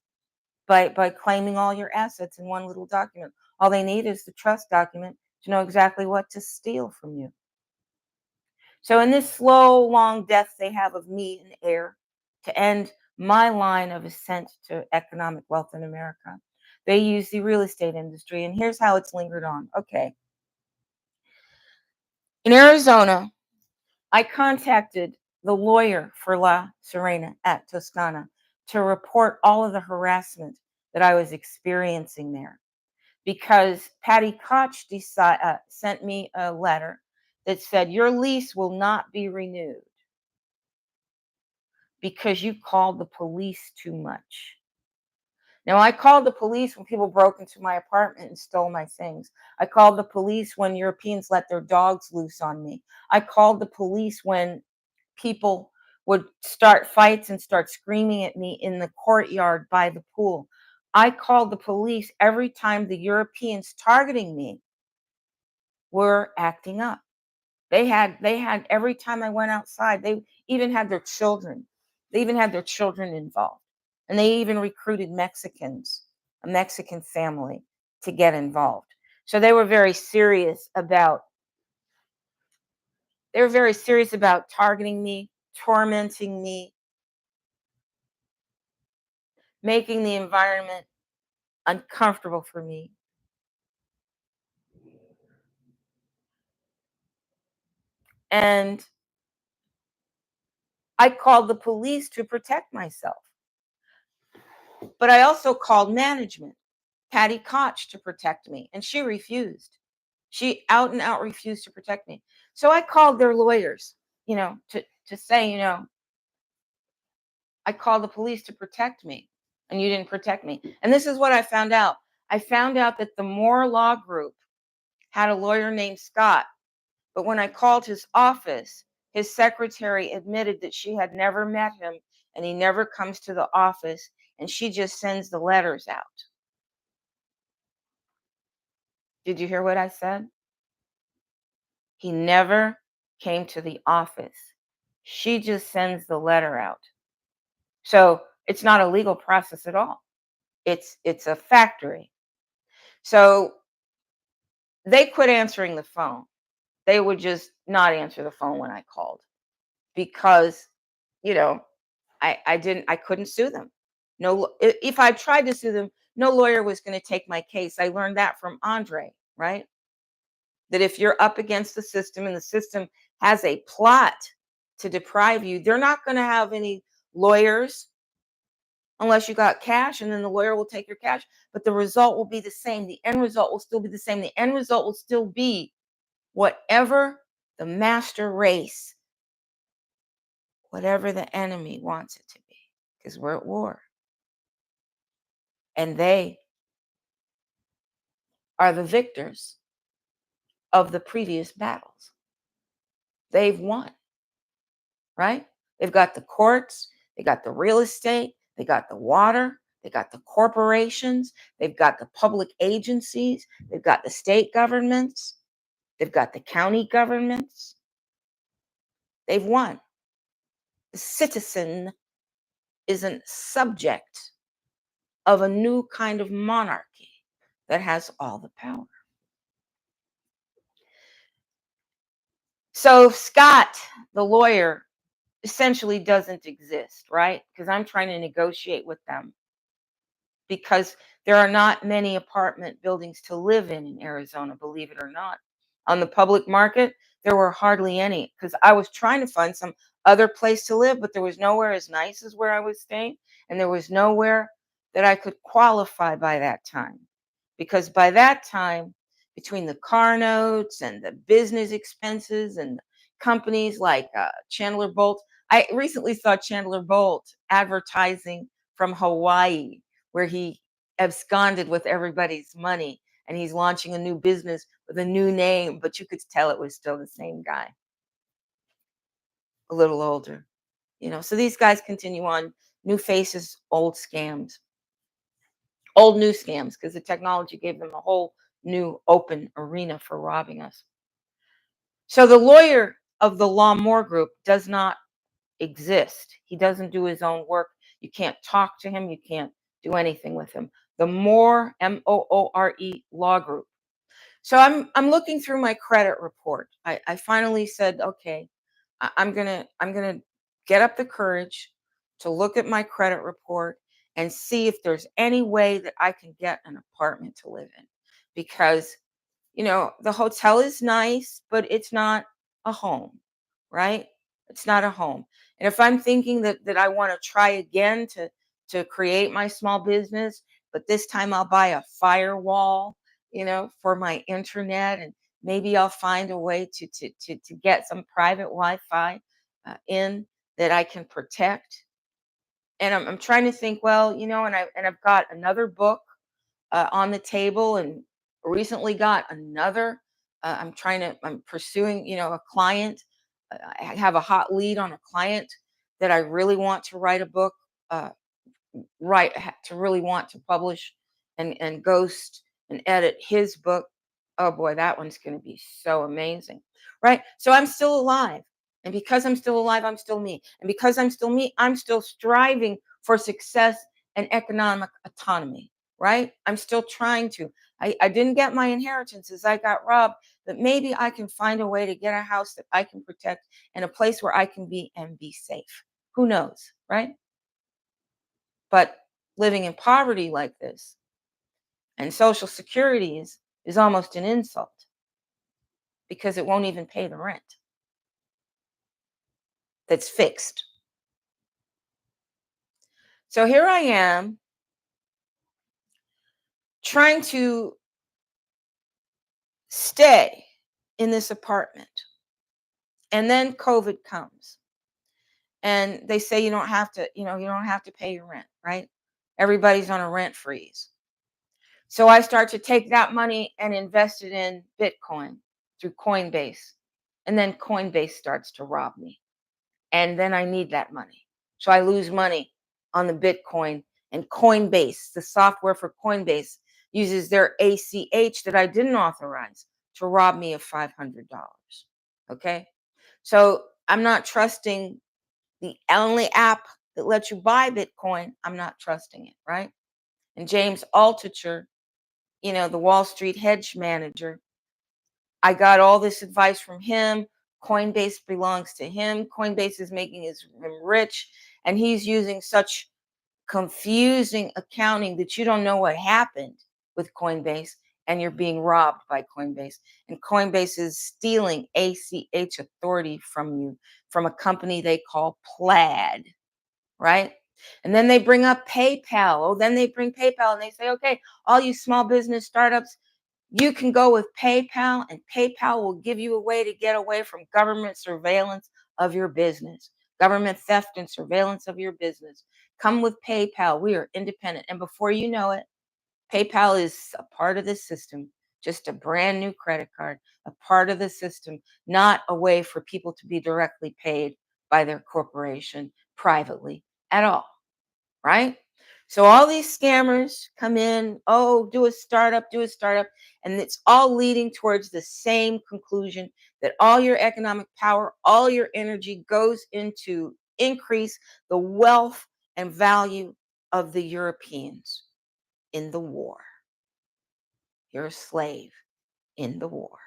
by claiming all your assets in one little document. All they need is the trust document to know exactly what to steal from you. So in this slow, long death they have of me and heir, to end my line of ascent to economic wealth in America. They use the real estate industry, and here's how it's lingered on. Okay. In Arizona, I contacted the lawyer for La Serena at Toscana to report all of the harassment that I was experiencing there because Patty Koch sent me a letter that said, your lease will not be renewed because you called the police too much. Now, I called the police when people broke into my apartment and stole my things. I called the police when Europeans let their dogs loose on me. I called the police when people would start fights and start screaming at me in the courtyard by the pool. I called the police every time the Europeans targeting me were acting up. They had every time I went outside, they even had their children. They even had their children involved. And they even recruited Mexicans, a Mexican family, to get involved. So they were very serious about targeting me, tormenting me, making the environment uncomfortable for me. And I called the police to protect myself. But I also called management, Patty Koch, to protect me, and she refused. She out and out refused to protect me. So I called their lawyers, to say, I called the police to protect me, and you didn't protect me. And this is what I found out. I found out that the Moore Law Group had a lawyer named Scott, but when I called his office, his secretary admitted that she had never met him and he never comes to the office, and she just sends the letters out. Did you hear what I said? He never came to the office. She just sends the letter out. So it's not a legal process at all. It's a factory. So they quit answering the phone. They would just not answer the phone when I called because, you know, I couldn't sue them. No, if I tried to sue them, no lawyer was going to take my case. I learned that from Andre, right? That if you're up against the system and the system has a plot to deprive you, they're not going to have any lawyers unless you got cash, and then the lawyer will take your cash. But the result will be the same. The end result will still be the same. The end result will still be whatever the master race, whatever the enemy wants it to be, because we're at war. And they are the victors of the previous battles. They've won, right? They've got the courts, they got the real estate, they got the water, they got the corporations, they've got the public agencies, they've got the state governments, they've got the county governments. They've won. The citizen isn't subject of a new kind of monarchy that has all the power. So Scott, the lawyer, essentially doesn't exist, right? Because I'm trying to negotiate with them because there are not many apartment buildings to live in Arizona, believe it or not. On the public market, there were hardly any because I was trying to find some other place to live, but there was nowhere as nice as where I was staying, and there was nowhere that I could qualify by that time. Because by that time, between the car notes and the business expenses and companies like Chandler Bolt, I recently saw Chandler Bolt advertising from Hawaii, where he absconded with everybody's money, and he's launching a new business with a new name, but you could tell it was still the same guy, a little older. So these guys continue on, new faces, old scams, old new scams, because the technology gave them a whole new open arena for robbing us. So the lawyer of the Law Moore Group does not exist. He doesn't do his own work. You can't talk to him. You can't do anything with him. The Moore, Moore Law Group. So I'm looking through my credit report. I finally said, okay, I'm gonna get up the courage to look at my credit report and see if there's any way that I can get an apartment to live in. Because, the hotel is nice, but it's not a home, right? It's not a home. And if I'm thinking that I want to try again to create my small business, but this time I'll buy a firewall, for my internet, and maybe I'll find a way to get some private Wi-Fi in that I can protect. And I'm trying to think, well, and I've got another book on the table, and recently got another. I'm pursuing, a client. I have a hot lead on a client that I really want to write a book, uh, to really want to publish and ghost and edit his book. Oh boy, that one's going to be so amazing. Right? So I'm still alive. And because I'm still alive, I'm still me. And because I'm still me, I'm still striving for success and economic autonomy. Right? I'm still trying to. I didn't get my inheritances. I got robbed, but maybe I can find a way to get a house that I can protect and a place where I can be and be safe. Who knows? Right? But living in poverty like this and Social Security is almost an insult because it won't even pay the rent that's fixed. So here I am trying to stay in this apartment. And then COVID comes and they say you don't have to pay your rent, right? Everybody's on a rent freeze. So I start to take that money and invest it in Bitcoin through Coinbase. And then Coinbase starts to rob me. And then I need that money. So I lose money on the Bitcoin, and Coinbase, the software for Coinbase, uses their ACH that I didn't authorize to rob me of $500. Okay. So I'm not trusting the only app that lets you buy Bitcoin. I'm not trusting it. Right. And James Altucher, the Wall Street hedge manager, I got all this advice from him. Coinbase belongs to him. Coinbase is making him rich, and he's using such confusing accounting that you don't know what happened with Coinbase, and you're being robbed by Coinbase. And Coinbase is stealing ACH authority from you from a company they call Plaid, right? And then they bring up PayPal. Oh, then they bring PayPal and they say, okay, all you small business startups, you can go with PayPal, and PayPal will give you a way to get away from government surveillance of your business, government theft and surveillance of your business. Come with PayPal. We are independent. And before you know it, PayPal is a part of the system, just a brand new credit card, a part of the system, not a way for people to be directly paid by their corporation privately at all. Right? So all these scammers come in, oh, do a startup, and it's all leading towards the same conclusion that all your economic power, all your energy goes into increase the wealth and value of the Europeans in the war. You're a slave in the war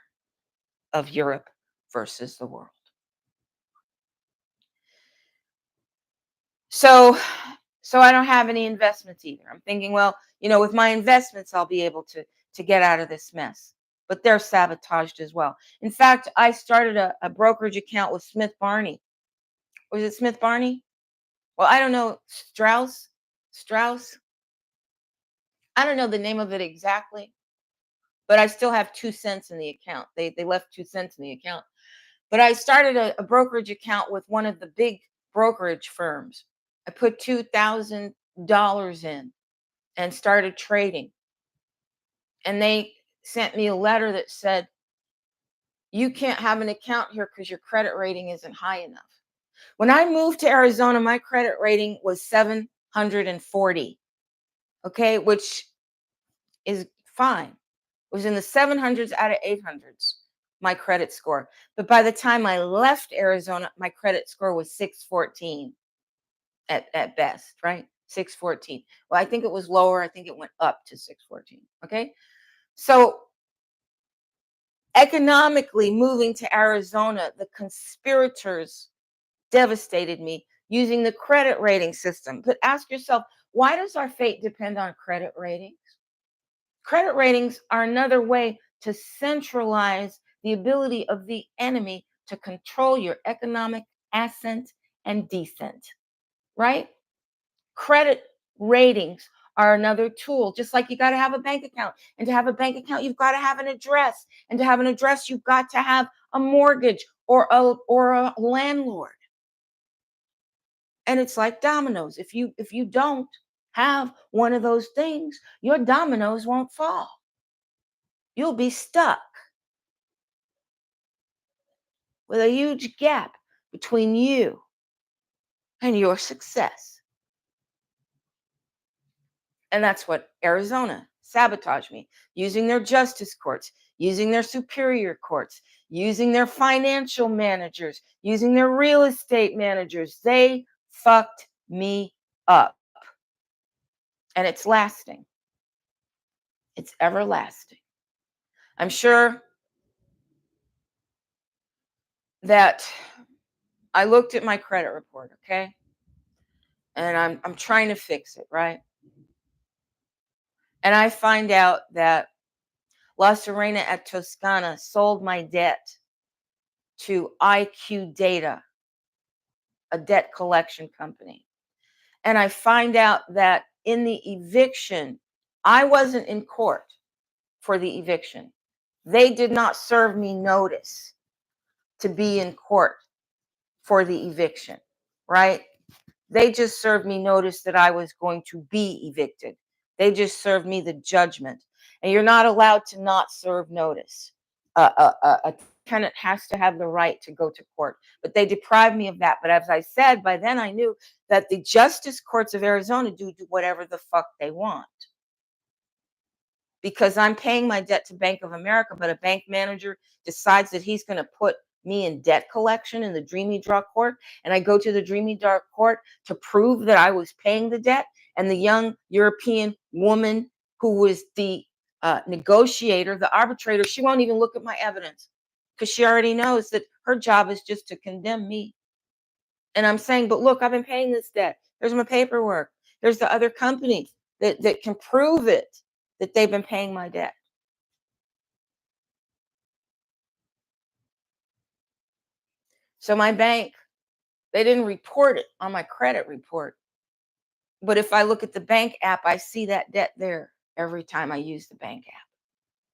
of Europe versus the world. So I don't have any investments either. I'm thinking, well, with my investments, I'll be able to get out of this mess. But they're sabotaged as well. In fact, I started a brokerage account with Smith Barney. Was it Smith Barney? Well, I don't know. Strauss. I don't know the name of it exactly, but I still have 2 cents in the account. They left 2 cents in the account. But I started a brokerage account with one of the big brokerage firms. I put $2,000 in and started trading. And they sent me a letter that said, you can't have an account here because your credit rating isn't high enough. When I moved to Arizona, my credit rating was 740, okay, which is fine. It was in the 700s out of 800s, my credit score. But by the time I left Arizona, my credit score was 614 at best, right? 614. Well, I think it was lower. I think it went up to 614. Okay. So economically moving to Arizona, the conspirators devastated me using the credit rating system. But ask yourself, why does our fate depend on credit ratings? Credit ratings are another way to centralize the ability of the enemy to control your economic ascent and descent, right? Credit ratings are another tool, just like you got to have a bank account. And to have a bank account, you've got to have an address. And to have an address, you've got to have a mortgage or a landlord. And it's like dominoes. If you don't have one of those things, your dominoes won't fall. You'll be stuck with a huge gap between you and your success. And that's what Arizona sabotaged me, using their justice courts, using their superior courts, using their financial managers, using their real estate managers. They fucked me up. And it's lasting. It's everlasting. I'm sure that I looked at my credit report, okay? And I'm trying to fix it, right? And I find out that La Serena at Toscana sold my debt to IQ Data, a debt collection company. And I find out that in the eviction, I wasn't in court for the eviction. They did not serve me notice to be in court for the eviction, right? They just served me notice that I was going to be evicted. They just served me the judgment. And you're not allowed to not serve notice. A tenant has to have the right to go to court, but they deprived me of that. But as I said, by then I knew that the justice courts of Arizona do whatever the fuck they want. Because I'm paying my debt to Bank of America, but a bank manager decides that he's going to put me in debt collection in the Dreamy Draw court, and I go to the Dreamy Draw court to prove that I was paying the debt, and the young European woman who was the negotiator, the arbitrator, she won't even look at my evidence because she already knows that her job is just to condemn me. And I'm saying, but look, I've been paying this debt. There's my paperwork. There's the other companies that can prove it, that they've been paying my debt. So my bank, they didn't report it on my credit report. But if I look at the bank app, I see that debt there every time I use the bank app.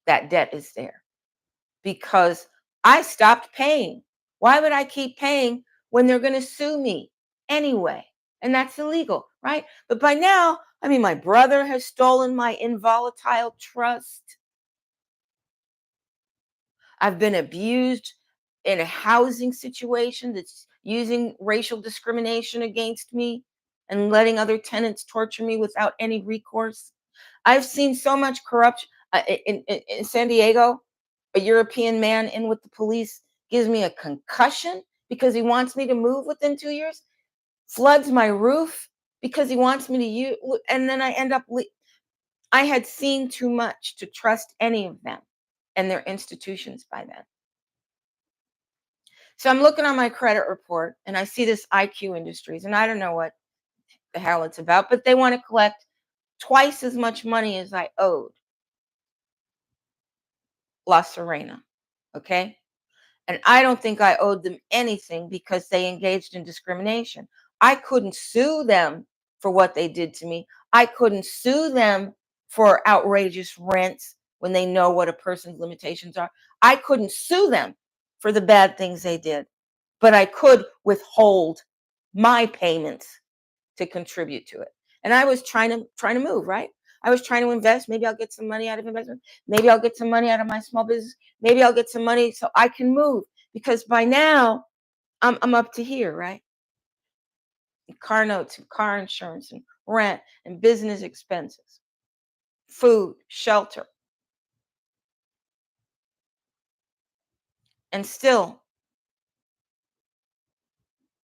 That debt is there because I stopped paying. Why would I keep paying when they're going to sue me anyway? And that's illegal, right? But by now, I mean, my brother has stolen my involatile trust. I've been abused in a housing situation that's using racial discrimination against me and letting other tenants torture me without any recourse. I've seen so much corruption in San Diego. A European man in with the police gives me a concussion because he wants me to move within 2 years, floods my roof because he wants me to use, and then I end up. I had seen too much to trust any of them and their institutions by then. So I'm looking on my credit report and I see this IQ Industries, and I don't know what the hell it's about, but they want to collect twice as much money as I owed La Serena. Okay. And I don't think I owed them anything because they engaged in discrimination. I couldn't sue them for what they did to me. I couldn't sue them for outrageous rents when they know what a person's limitations are. I couldn't sue them for the bad things they did, but I could withhold my payments to contribute to it. And I was trying to move, right? I was trying to invest. Maybe I'll get some money out of investment. Maybe I'll get some money out of my small business. Maybe I'll get some money so I can move. Because by now I'm up to here, right? And car notes and car insurance and rent and business expenses, food, shelter. And still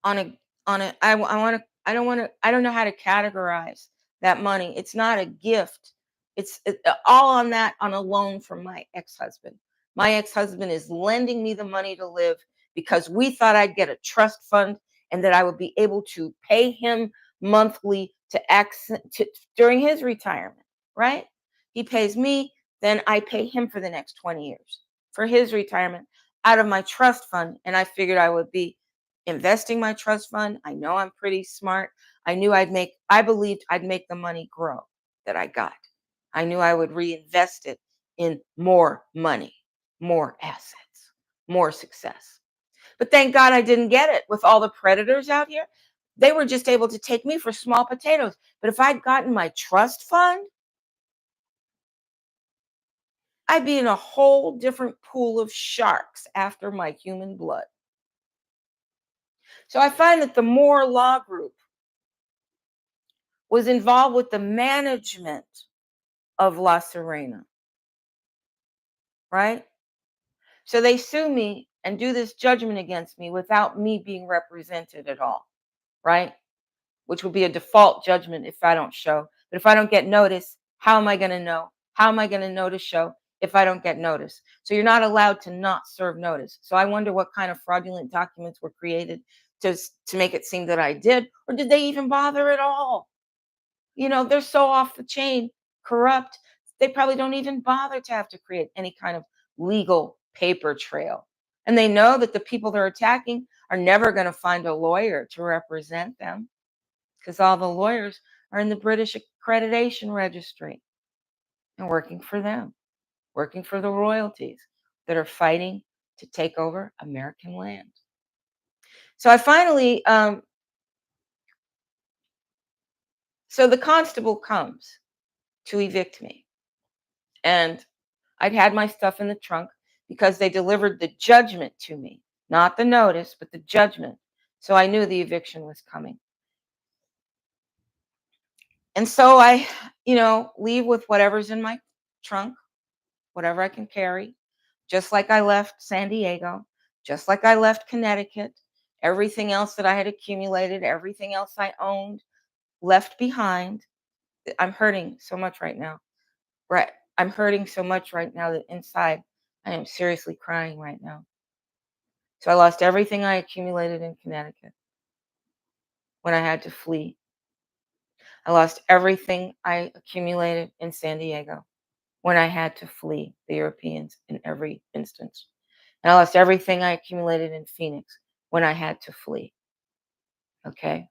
on a I don't know how to categorize that money. It's not a gift. It's all on that on a loan from my ex-husband. My ex-husband is lending me the money to live because we thought I'd get a trust fund and that I would be able to pay him monthly during his retirement, right? He pays me, then I pay him for the next 20 years for his retirement out of my trust fund. And I figured I would be investing my trust fund. I know I'm pretty smart. I believed I'd make the money grow that I got. I knew I would reinvest it in more money, more assets, more success. But thank God I didn't get it with all the predators out here. They were just able to take me for small potatoes. But if I'd gotten my trust fund, I'd be in a whole different pool of sharks after my human blood. So I find that the Moore Law Group was involved with the management of La Serena, right? So they sue me and do this judgment against me without me being represented at all, right? Which would be a default judgment if I don't show. But if I don't get notice, how am I going to know? How am I going to know to show if I don't get notice? So you're not allowed to not serve notice. So I wonder what kind of fraudulent documents were created to make it seem that I did, or did they even bother at all? They're so off the chain, corrupt. They probably don't even bother to have to create any kind of legal paper trail. And they know that the people they're attacking are never going to find a lawyer to represent them because all the lawyers are in the British accreditation registry and working for them, working for the royalties that are fighting to take over American land. So I finally, so the constable comes to evict me. And I'd had my stuff in the trunk because they delivered the judgment to me, not the notice, but the judgment. So I knew the eviction was coming. And so I, leave with whatever's in my trunk, whatever I can carry, just like I left San Diego, just like I left Connecticut, everything else that I had accumulated, everything else I owned, left behind. I'm hurting so much right now. Right. I'm hurting so much right now that inside I am seriously crying right now. So I lost everything I accumulated in Connecticut when I had to flee. I lost everything I accumulated in San Diego when I had to flee the Europeans in every instance. And I lost everything I accumulated in Phoenix when I had to flee. Okay.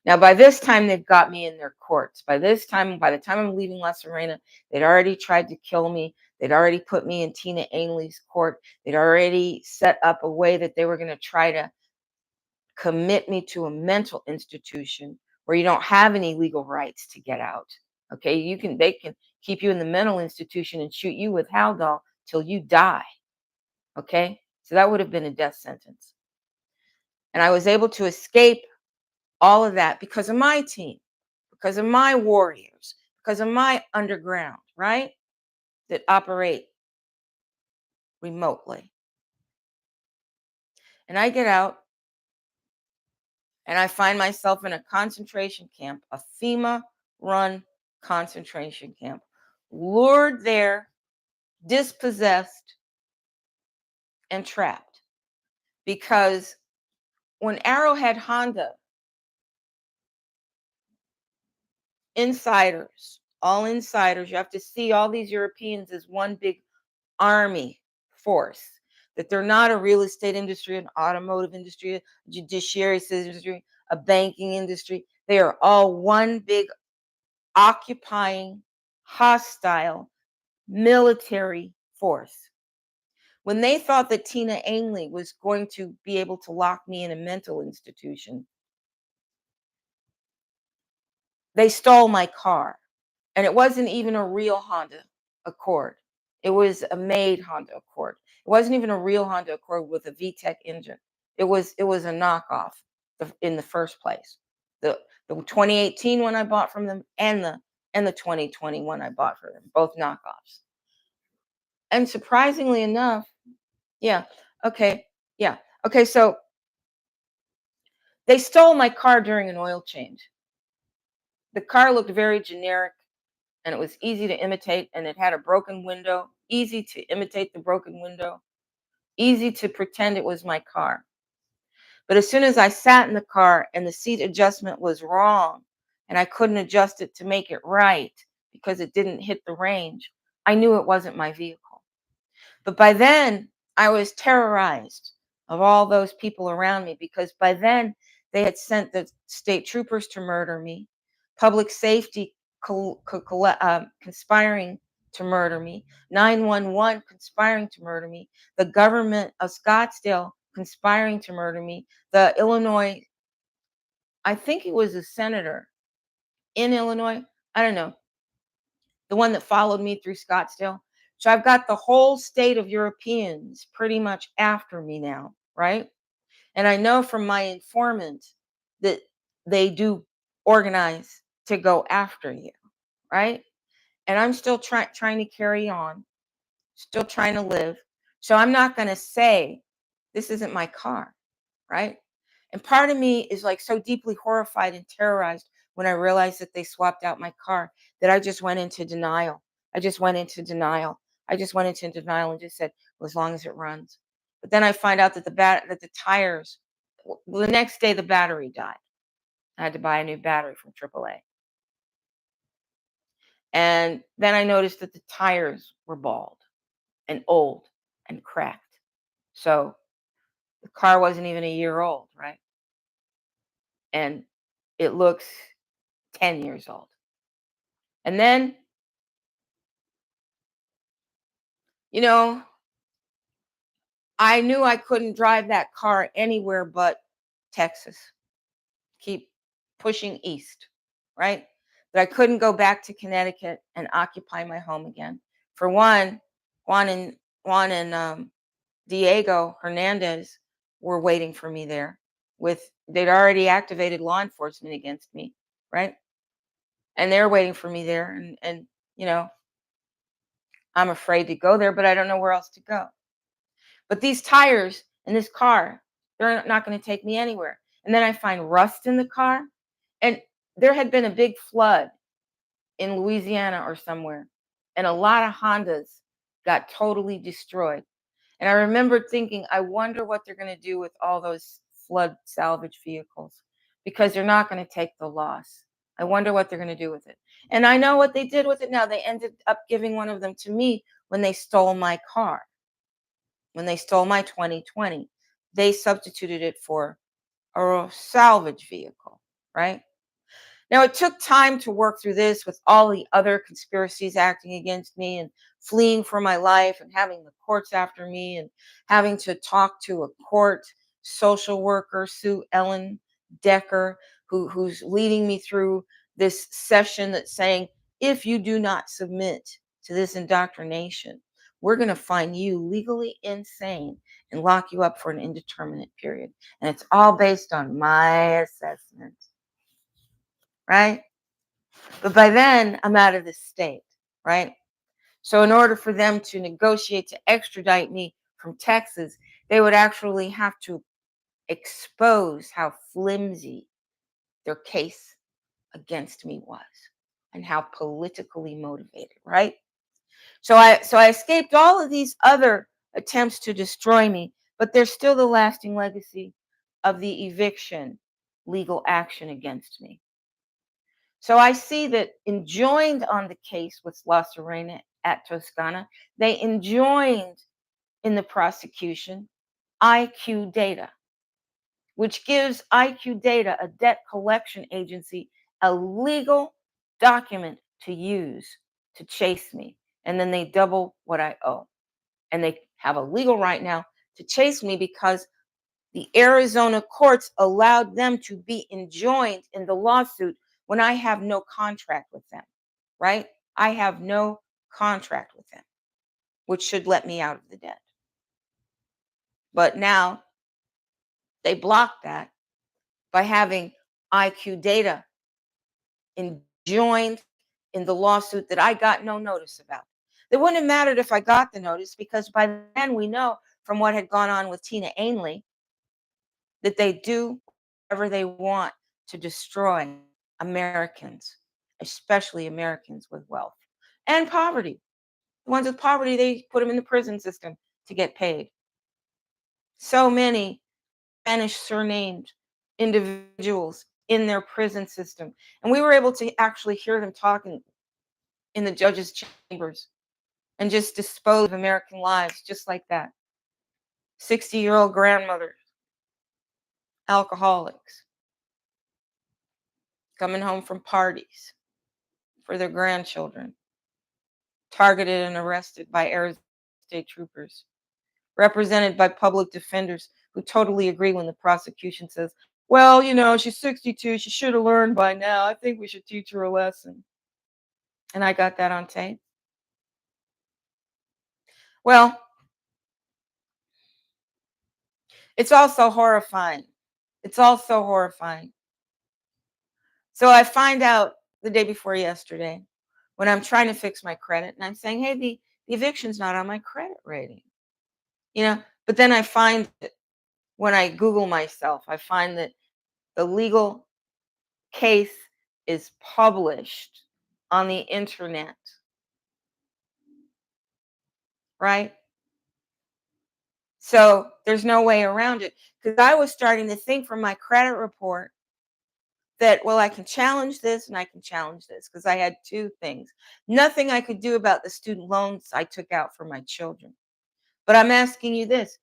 Now, by this time, they've got me in their courts. By the time I'm leaving La Serena, they'd already tried to kill me. They'd already put me in Tina Ainley's court. They'd already set up a way that they were going to try to commit me to a mental institution where you don't have any legal rights to get out. Okay, they can keep you in the mental institution and shoot you with Haldol till you die. Okay, so that would have been a death sentence. And I was able to escape all of that because of my team, because of my warriors, because of my underground, right? That operate remotely. And I get out and I find myself in a concentration camp, a FEMA run concentration camp, lured there, dispossessed, and trapped. Because when Arrowhead Honda insiders, all insiders, you have to see all these Europeans as one big army force, that they're not a real estate industry, an automotive industry, a judiciary industry, a banking industry. They are all one big occupying, hostile military force. When they thought that Tina Ainley was going to be able to lock me in a mental institution, they stole my car. And it wasn't even a real Honda Accord. It was a made Honda Accord. It wasn't even a real Honda Accord with a VTEC engine. It was a knockoff in the first place. The 2018 one I bought from them and the 2020 one I bought from them, both knockoffs. And surprisingly enough, yeah, okay, yeah, okay, so they stole my car during an oil change. The car looked very generic and it was easy to imitate, and it had a broken window, easy to imitate the broken window, easy to pretend it was my car. But as soon as I sat in the car and the seat adjustment was wrong and I couldn't adjust it to make it right because it didn't hit the range, I knew it wasn't my vehicle. But by then, I was terrorized of all those people around me because by then they had sent the state troopers to murder me, public safety conspiring to murder me, 911 conspiring to murder me, the government of Scottsdale conspiring to murder me, the Illinois, I think it was a senator in Illinois, I don't know, the one that followed me through Scottsdale. So I've got the whole state of Europeans pretty much after me now, right? And I know from my informant that they do organize to go after you, right? And I'm still trying to carry on, still trying to live. So I'm not going to say this isn't my car, right? And part of me is like so deeply horrified and terrorized when I realized that they swapped out my car that I just went into denial. I just went into denial. I just went into denial and just said, well, as long as it runs. But then I find out that the tires, well, the next day the battery died. I had to buy a new battery from AAA. And then I noticed that the tires were bald and old and cracked. So the car wasn't even a year old, right? And it looks 10 years old. And then, you know, I knew I couldn't drive that car anywhere but Texas. Keep pushing east, right? But I couldn't go back to Connecticut and occupy my home again. For one, Juan and Diego Hernandez were waiting for me there. They'd already activated law enforcement against me, right? And they're waiting for me there. And you know, I'm afraid to go there, but I don't know where else to go. But these tires in this car, they're not going to take me anywhere. And then I find rust in the car. And there had been a big flood in Louisiana or somewhere. And a lot of Hondas got totally destroyed. And I remember thinking, I wonder what they're going to do with all those flood salvage vehicles because they're not going to take the loss. I wonder what they're going to do with it. And I know what they did with it now. They ended up giving one of them to me when they stole my car. When they stole my 2020, they substituted it for a salvage vehicle, right? Now, it took time to work through this with all the other conspiracies acting against me and fleeing for my life and having the courts after me and having to talk to a court social worker, Sue Ellen Decker, who's leading me through this session that's saying, if you do not submit to this indoctrination, we're going to find you legally insane and lock you up for an indeterminate period. And it's all based on my assessment, right? But by then, I'm out of the state, right? So, in order for them to negotiate to extradite me from Texas, they would actually have to expose how flimsy their case against me was and how politically motivated, right? So I escaped all of these other attempts to destroy me, but there's still the lasting legacy of the eviction legal action against me. So I see that enjoined on the case with La Serena at Toscana, they enjoined in the prosecution IQ data, which gives IQ data, a debt collection agency, a legal document to use to chase me. And then they double what I owe. And they have a legal right now to chase me because the Arizona courts allowed them to be enjoined in the lawsuit when I have no contract with them, right? I have no contract with them, which should let me out of the debt. But now they blocked that by having IQ data enjoined in the lawsuit that I got no notice about. It wouldn't have mattered if I got the notice because by then we know from what had gone on with Tina Ainley that they do whatever they want to destroy Americans, especially Americans with wealth and poverty. The ones with poverty, they put them in the prison system to get paid. So many Spanish surnamed individuals in their prison system. And we were able to actually hear them talking in the judge's chambers and just dispose of American lives just like that. 60-year-old grandmothers, alcoholics, coming home from parties for their grandchildren, targeted and arrested by Arizona state troopers, represented by public defenders who totally agree when the prosecution says, well, she's 62. She should have learned by now. I think we should teach her a lesson. And I got that on tape. Well, it's also horrifying. It's also horrifying. So I find out the day before yesterday when I'm trying to fix my credit and I'm saying, hey, the eviction's not on my credit rating. But then I find that when I Google myself, I find that the legal case is published on the internet, right? So there's no way around it because I was starting to think from my credit report that, well, I can challenge this and I can challenge this because I had two things. Nothing I could do about the student loans I took out for my children. But I'm asking you this.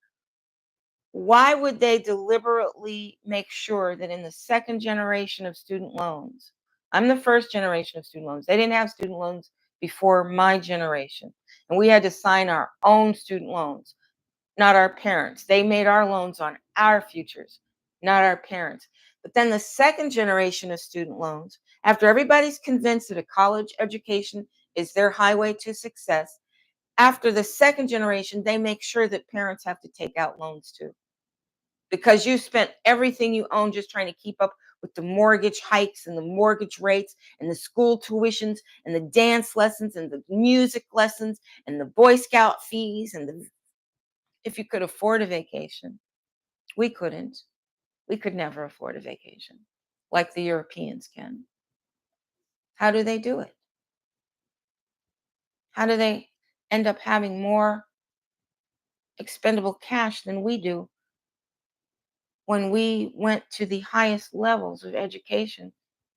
Why would they deliberately make sure that in the second generation of student loans, I'm the first generation of student loans. They didn't have student loans before my generation. And we had to sign our own student loans, not our parents. They made our loans on our futures, not our parents. But then the second generation of student loans, after everybody's convinced that a college education is their highway to success, after the second generation, they make sure that parents have to take out loans too. Because you spent everything you own just trying to keep up with the mortgage hikes and the mortgage rates and the school tuitions and the dance lessons and the music lessons and the Boy Scout fees if you could afford a vacation. We couldn't. We could never afford a vacation like the Europeans can. How do they do it? How do they end up having more expendable cash than we do when we went to the highest levels of education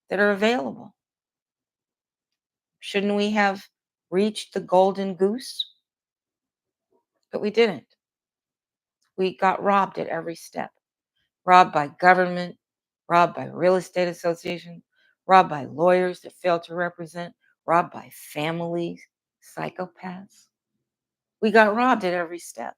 that are available? Shouldn't we have reached the golden goose? But we didn't. We got robbed at every step. Robbed by government, robbed by real estate associations, robbed by lawyers that failed to represent, robbed by families, psychopaths. We got robbed at every step.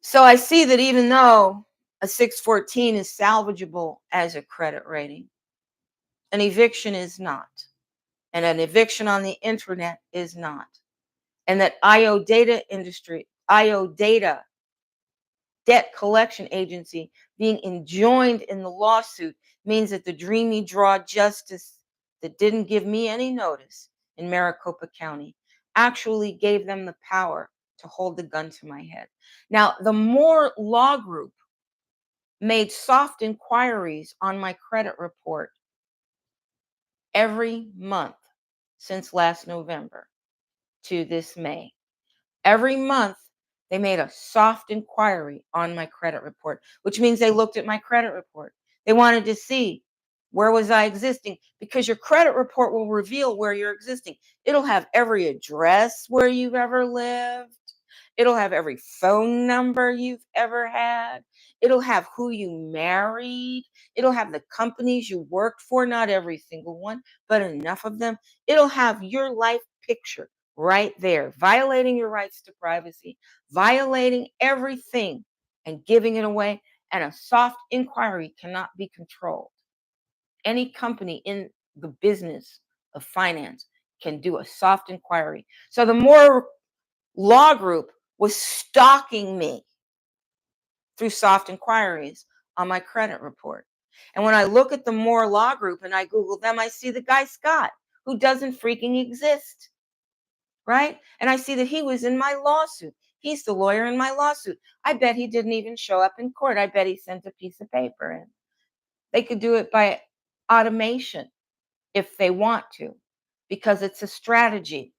So I see that even though a 614 is salvageable as a credit rating, an eviction is not. And an eviction on the internet is not. And that IO Data debt collection agency being enjoined in the lawsuit means that the dreamy draw justice that didn't give me any notice in Maricopa County actually gave them the power to hold the gun to my head. Now, the Moore Law Group made soft inquiries on my credit report every month since last November to this May. Every month, they made a soft inquiry on my credit report, which means they looked at my credit report. They wanted to see where was I existing because your credit report will reveal where you're existing. It'll have every address where you've ever lived. It'll have every phone number you've ever had. It'll have who you married. It'll have the companies you worked for, not every single one, but enough of them. It'll have your life picture right there, violating your rights to privacy, violating everything and giving it away. And a soft inquiry cannot be controlled. Any company in the business of finance can do a soft inquiry. So the Moore Law Group was stalking me through soft inquiries on my credit report. And when I look at the Moore Law Group and I Google them, I see the guy Scott, who doesn't freaking exist. Right? And I see that he was in my lawsuit. He's the lawyer in my lawsuit. I bet he didn't even show up in court. I bet he sent a piece of paper in. They could do it by automation if they want to, because it's a strategy.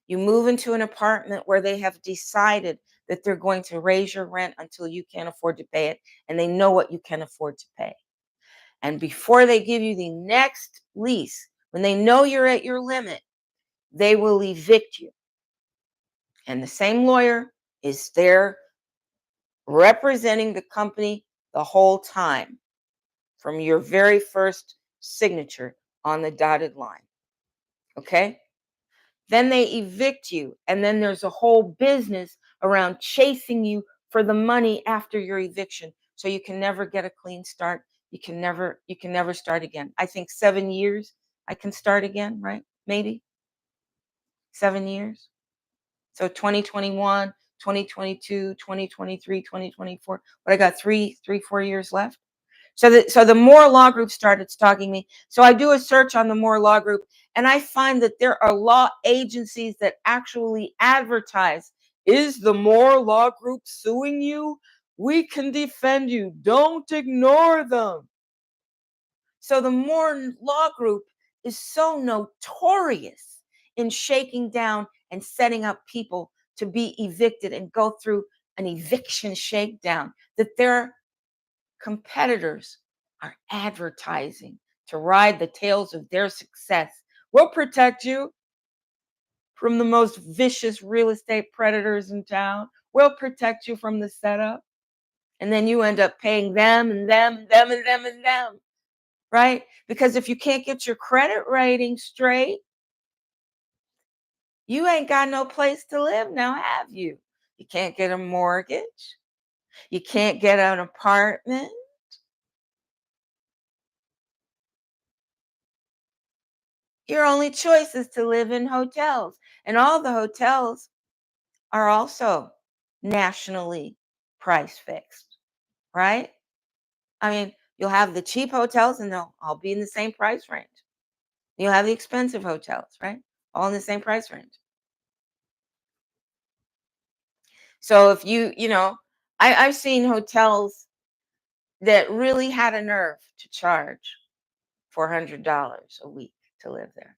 You move into an apartment where they have decided that they're going to raise your rent until you can't afford to pay it, and they know what you can afford to pay. And before they give you the next lease, when they know you're at your limit, they will evict you. And the same lawyer is there representing the company the whole time from your very first signature on the dotted line. Okay? Then they evict you. And then there's a whole business around chasing you for the money after your eviction. So you can never get a clean start. You can never start again. I think 7 years I can start again, right? Maybe 7 years. So 2021, 2022, 2023, 2024. But I got 4 years left. So the Moore Law Group started stalking me. So I do a search on the Moore Law Group, and I find that there are law agencies that actually advertise, is the Moore Law Group suing you? We can defend you. Don't ignore them. So the Moore Law Group is so notorious in shaking down and setting up people to be evicted and go through an eviction shakedown that their competitors are advertising to ride the tails of their success. We'll protect you from the most vicious real estate predators in town. We'll protect you from the setup. And then you end up paying them and them and them and them and them, right? Because if you can't get your credit rating straight, you ain't got no place to live now, have you? You can't get a mortgage. You can't get an apartment. Your only choice is to live in hotels. And all the hotels are also nationally price fixed, right? I mean, you'll have the cheap hotels and they'll all be in the same price range. You'll have the expensive hotels, right? All in the same price range. So if I've seen hotels that really had a nerve to charge $400 a week to live there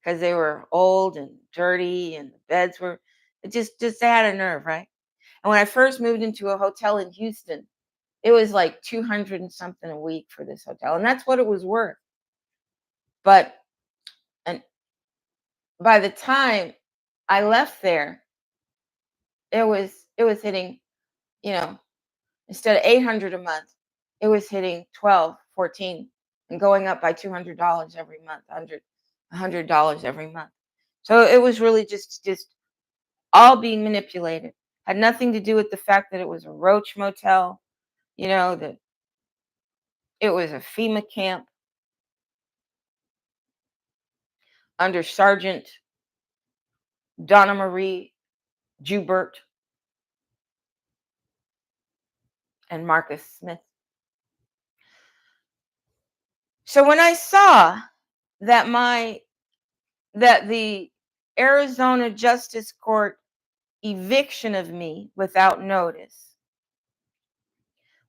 because they were old and dirty and the beds were it just they had a nerve, right? And when I first moved into a hotel in Houston, it was like 200 and something a week for this hotel, and that's what it was worth. But and by the time I left there, it was hitting, you know, instead of 800 a month, it was hitting 12, 14, and going up by $200 every month, $100 every month. So it was really just all being manipulated. Had nothing to do with the fact that it was a roach motel, that it was a FEMA camp under Sergeant Donna Marie Joubert and Marcus Smith. So when I saw that the Arizona Justice Court eviction of me without notice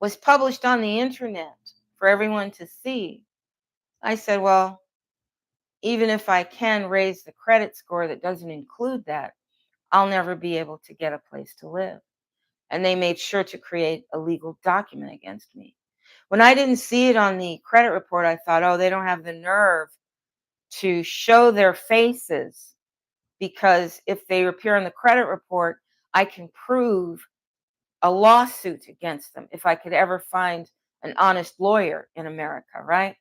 was published on the internet for everyone to see, I said, well, even if I can raise the credit score that doesn't include that, I'll never be able to get a place to live. And they made sure to create a legal document against me. When I didn't see it on the credit report, I thought, oh, they don't have the nerve to show their faces, because if they appear on the credit report, I can prove a lawsuit against them if I could ever find an honest lawyer in America, right?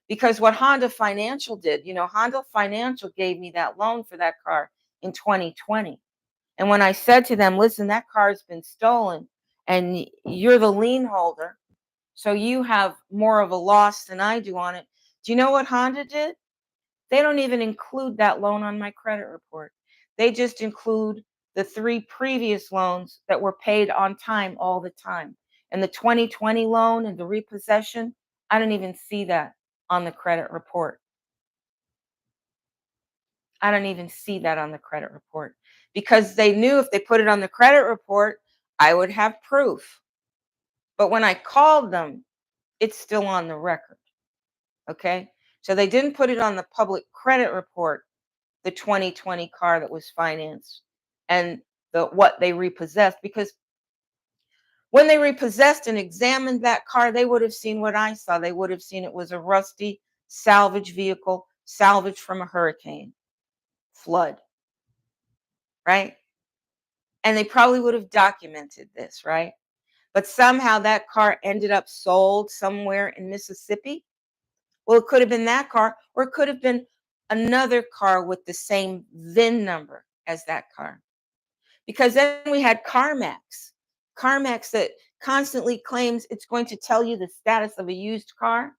Because what Honda Financial did, Honda Financial gave me that loan for that car in 2020. And when I said to them, listen, that car's been stolen and you're the lien holder, so you have more of a loss than I do on it. Do you know what Honda did? They don't even include that loan on my credit report. They just include the 3 previous loans that were paid on time all the time. And the 2020 loan and the repossession, I don't even see that on the credit report. I don't even see that on the credit report because they knew if they put it on the credit report, I would have proof. But when I called them, it's still on the record. Okay. So they didn't put it on the public credit report. the 2020 car that was financed and what they repossessed, because when they repossessed and examined that car, they would have seen what I saw. They would have seen it was a rusty salvage vehicle, salvaged from a hurricane, flood, right? And they probably would have documented this, right? But somehow that car ended up sold somewhere in Mississippi. Well, it could have been that car, or it could have been another car with the same VIN number as that car. Because then we had CarMax. CarMax that constantly claims it's going to tell you the status of a used car.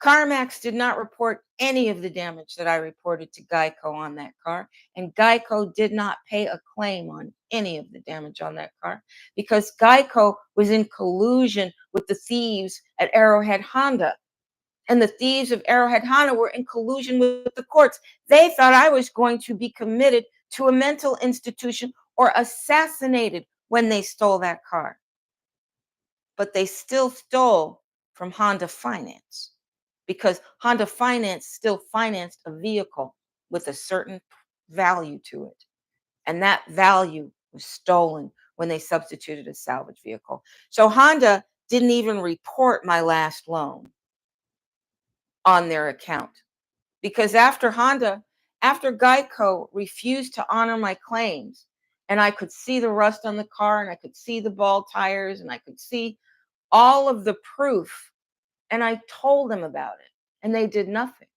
CarMax did not report any of the damage that I reported to Geico on that car, and Geico did not pay a claim on any of the damage on that car because Geico was in collusion with the thieves at Arrowhead Honda. And the thieves of Arrowhead Honda were in collusion with the courts. They thought I was going to be committed to a mental institution or assassinated when they stole that car. But they still stole from Honda Finance because Honda Finance still financed a vehicle with a certain value to it. And that value was stolen when they substituted a salvage vehicle. So Honda didn't even report my last loan on their account because after Geico refused to honor my claims, and I could see the rust on the car and I could see the bald tires and I could see all of the proof, and I told them about it, and they did nothing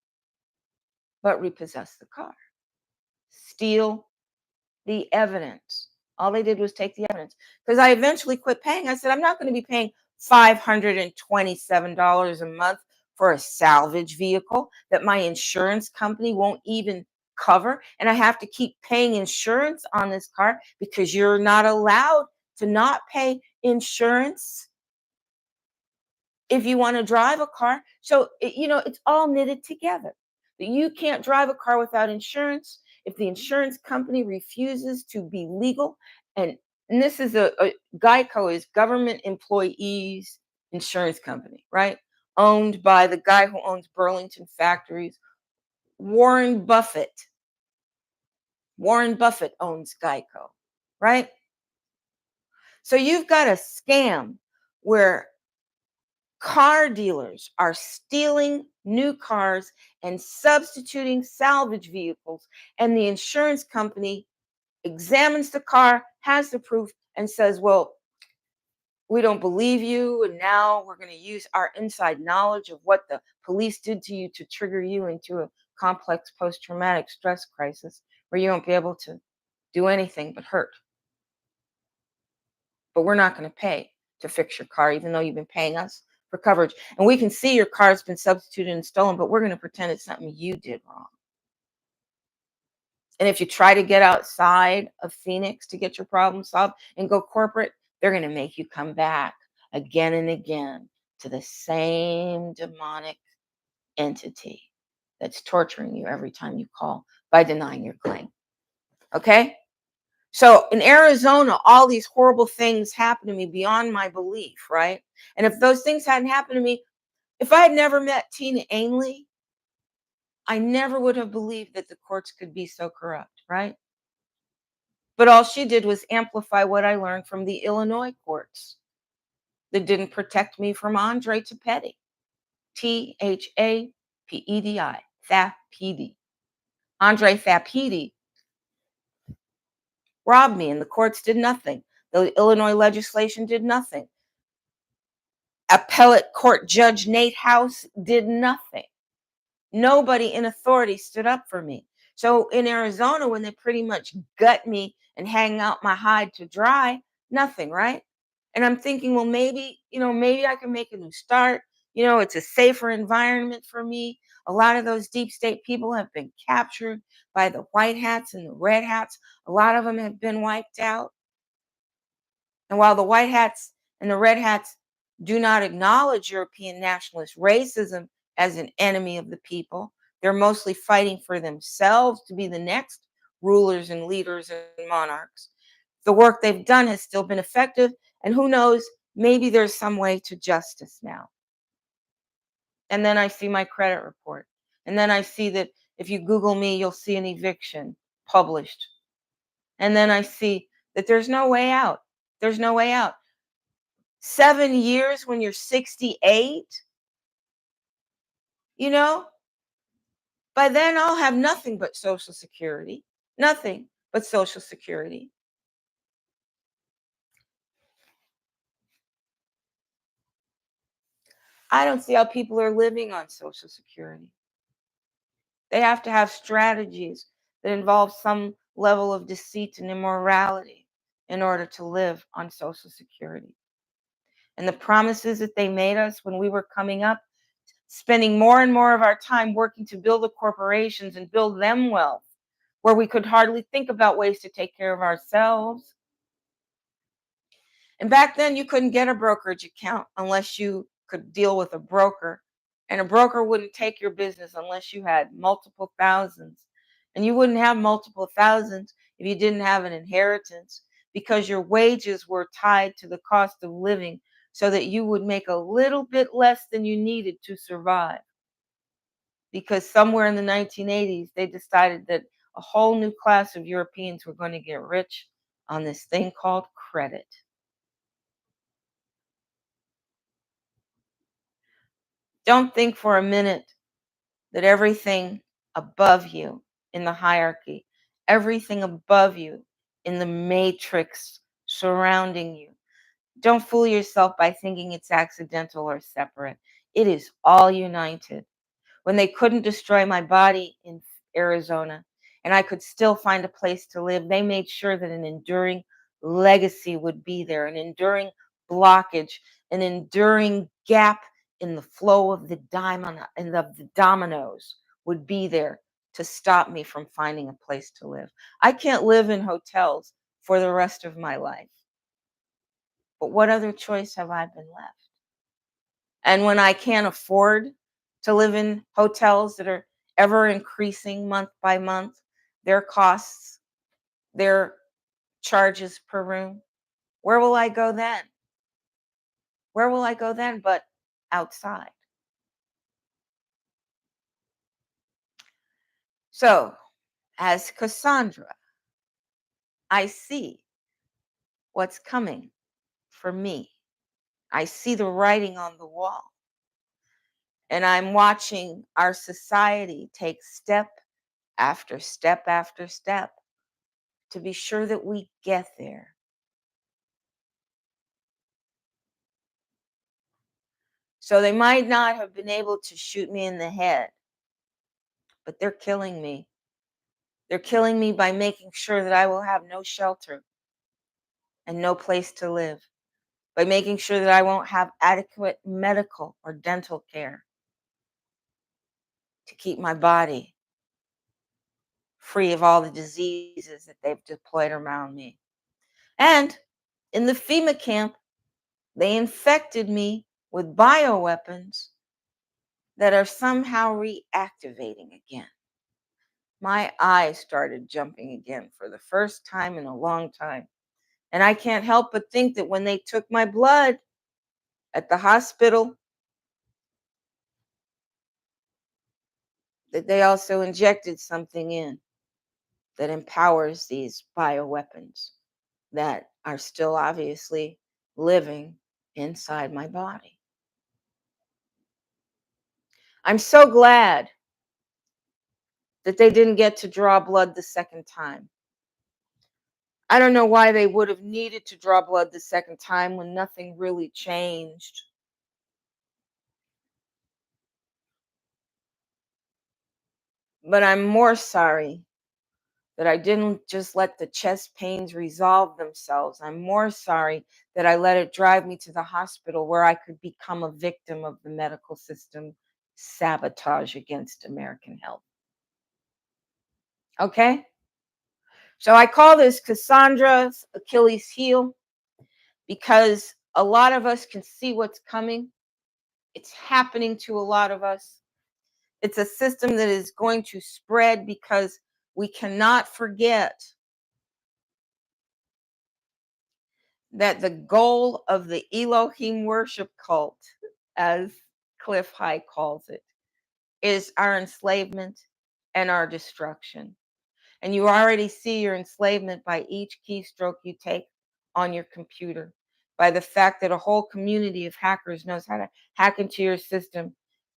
but repossess the car, steal the evidence. All they did was take the evidence because I eventually quit paying. I said, I'm not going to be paying $527 a month for a salvage vehicle that my insurance company won't even cover. And I have to keep paying insurance on this car because you're not allowed to not pay insurance if you want to drive a car. So, it's all knitted together. That you can't drive a car without insurance. If the insurance company refuses to be legal, and, this is a Geico is government employees insurance company, right? Owned by the guy who owns Burlington Factories, Warren Buffett. Warren Buffett owns Geico, right? So you've got a scam where car dealers are stealing new cars and substituting salvage vehicles, and the insurance company examines the car, has the proof, and says, well, we don't believe you, and now we're going to use our inside knowledge of what the police did to you to trigger you into a complex post-traumatic stress crisis where you won't be able to do anything but hurt. But we're not going to pay to fix your car, even though you've been paying us for coverage. And we can see your car's been substituted and stolen, but we're going to pretend it's something you did wrong. And if you try to get outside of Phoenix to get your problem solved and go corporate, they're going to make you come back again and again to the same demonic entity that's torturing you every time you call by denying your claim. Okay? So in Arizona, all these horrible things happened to me beyond my belief, right? And if those things hadn't happened to me, if I had never met Tina Ainley, I never would have believed that the courts could be so corrupt, right? But all she did was amplify what I learned from the Illinois courts that didn't protect me from Andre Tapedi, Thapedi, Thapedi. Andre Thapedi robbed me, and the courts did nothing. The Illinois legislation did nothing. Appellate court judge Nate House did nothing. Nobody in authority stood up for me. So in Arizona, when they pretty much gut me and hang out my hide to dry, nothing, right? And I'm thinking, well, maybe I can make a new start. It's a safer environment for me. A lot of those deep state people have been captured by the white hats and the red hats. A lot of them have been wiped out. And while the white hats and the red hats do not acknowledge European nationalist racism as an enemy of the people, they're mostly fighting for themselves to be the next rulers and leaders and monarchs. The work they've done has still been effective, and who knows, maybe there's some way to justice now. And then I see my credit report, and then I see that If you Google me, you'll see an eviction published. And then I see that there's no way out. There's no way out. 7 years when you're 68, you know, by then I'll have nothing but Social Security. Nothing but Social Security. I don't see how people are living on Social Security. They have to have strategies that involve some level of deceit and immorality in order to live on Social Security. And the promises that they made us when we were coming up, spending more and more of our time working to build the corporations and build them wealth, where we could hardly think about ways to take care of ourselves. And back then, you couldn't get a brokerage account unless you could deal with a broker. And a broker wouldn't take your business unless you had multiple thousands. And you wouldn't have multiple thousands if you didn't have an inheritance, because your wages were tied to the cost of living so that you would make a little bit less than you needed to survive. Because somewhere in the 1980s, they decided that a whole new class of Europeans were going to get rich on this thing called credit. Don't think for a minute that everything above you in the hierarchy, everything above you in the matrix surrounding you, don't fool yourself by thinking it's accidental or separate. It is all united. When they couldn't destroy my body in Arizona and I could still find a place to live, they made sure that an enduring legacy would be there, an enduring blockage, an enduring gap in the flow of the dominoes would be there to stop me from finding a place to live. I can't live in hotels for the rest of my life. But what other choice have I been left? And when I can't afford to live in hotels that are ever increasing month by month, their costs, their charges per room, where will I go then? Where will I go then but outside? So, as Cassandra, I see what's coming for me. I see the writing on the wall. And I'm watching our society take step after step after step to be sure that we get there. So they might not have been able to shoot me in the head, but they're killing me. They're killing me by making sure that I will have no shelter and no place to live, by making sure that I won't have adequate medical or dental care to keep my body free of all the diseases that they've deployed around me. And in the FEMA camp, they infected me with bioweapons that are somehow reactivating again. My eyes started jumping again for the first time in a long time. And I can't help but think that when they took my blood at the hospital, that they also injected something in that empowers these bioweapons that are still obviously living inside my body. I'm so glad that they didn't get to draw blood the second time. I don't know why they would have needed to draw blood the second time when nothing really changed. But I'm more sorry that I didn't just let the chest pains resolve themselves. I'm more sorry that I let it drive me to the hospital where I could become a victim of the medical system sabotage against American health. Okay? So I call this Cassandra's Achilles heel because a lot of us can see what's coming. It's happening to a lot of us. It's a system that is going to spread because we cannot forget that the goal of the Elohim worship cult, as Cliff High calls it, is our enslavement and our destruction. And you already see your enslavement by each keystroke you take on your computer, by the fact that a whole community of hackers knows how to hack into your system,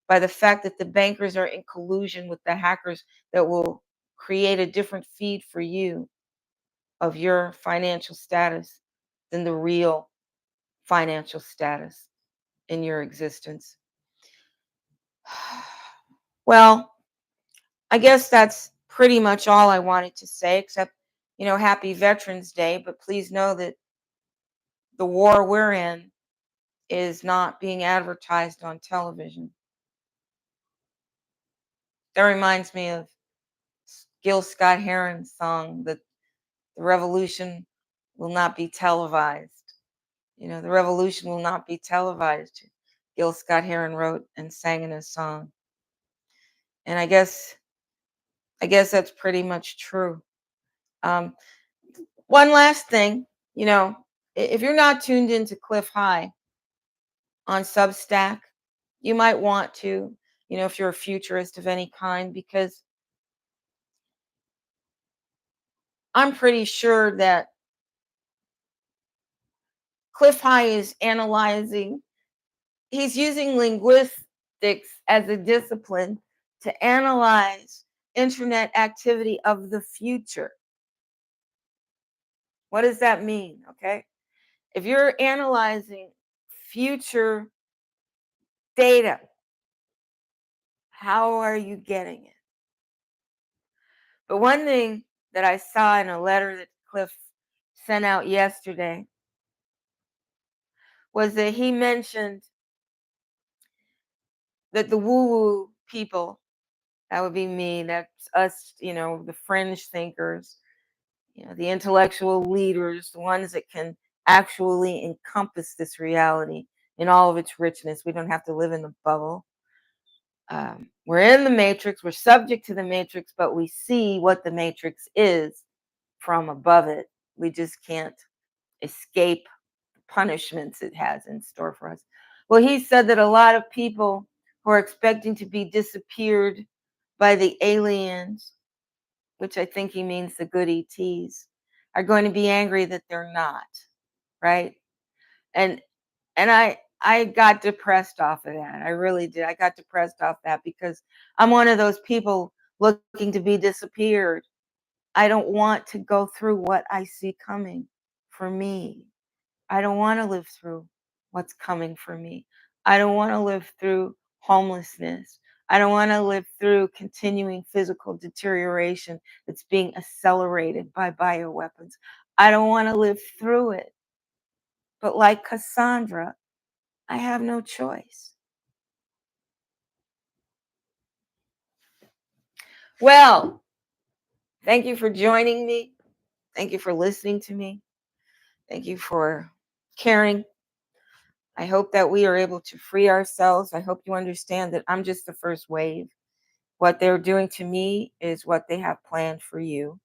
by the fact that the bankers are in collusion with the hackers that will create a different feed for you of your financial status than the real financial status in your existence. Well, I guess that's pretty much all I wanted to say, except, happy Veterans Day. But please know that the war we're in is not being advertised on television. That reminds me of Gil Scott Heron's song that the revolution will not be televised. The revolution will not be televised. Gil Scott Heron wrote and sang in his song. And I guess that's pretty much true. Um, One last thing, if you're not tuned into Cliff High on Substack, you might want to, if you're a futurist of any kind, because I'm pretty sure that Cliff High is analyzing, he's using linguistics as a discipline to analyze internet activity of the future. What does that mean? Okay. If you're analyzing future data, how are you getting it? But one thing that I saw in a letter that Cliff sent out yesterday was that he mentioned that the woo woo people, that would be me, that's us, the fringe thinkers, the intellectual leaders, the ones that can actually encompass this reality in all of its richness. We don't have to live in the bubble. We're in the matrix, we're subject to the matrix, but we see what the matrix is from above it. We just can't escape the punishments it has in store for us. Well, he said that a lot of people who are expecting to be disappeared by the aliens, which I think he means the good ETs, are going to be angry that they're not, right? And I got depressed off of that. I really did. I got depressed off that because I'm one of those people looking to be disappeared. I don't want to go through what I see coming for me. I don't want to live through what's coming for me. I don't want to live through homelessness. I don't want to live through continuing physical deterioration that's being accelerated by bioweapons. I don't want to live through it. But like Cassandra, I have no choice. Well, thank you for joining me. Thank you for listening to me. Thank you for caring. I hope that we are able to free ourselves. I hope you understand that I'm just the first wave. What they're doing to me is what they have planned for you.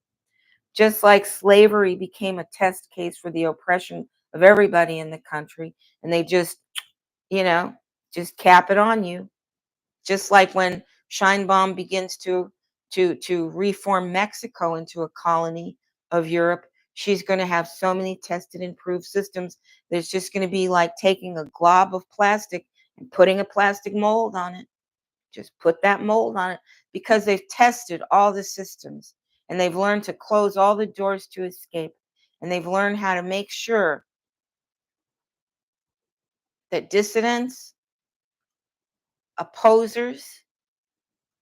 Just like slavery became a test case for the oppression of everybody in the country, and they you know, just cap it on you. Just like when Scheinbaum begins to reform Mexico into a colony of Europe, she's going to have so many tested and proved systems that it's just going to be like taking a glob of plastic and putting a plastic mold on it. Just put that mold on it because they've tested all the systems and they've learned to close all the doors to escape, and they've learned how to make sure that dissidents, opposers,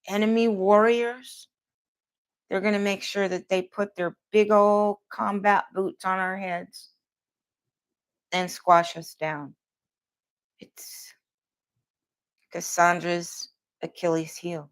enemy warriors, they're going to make sure that they put their big old combat boots on our heads and squash us down. It's Cassandra's Achilles heel.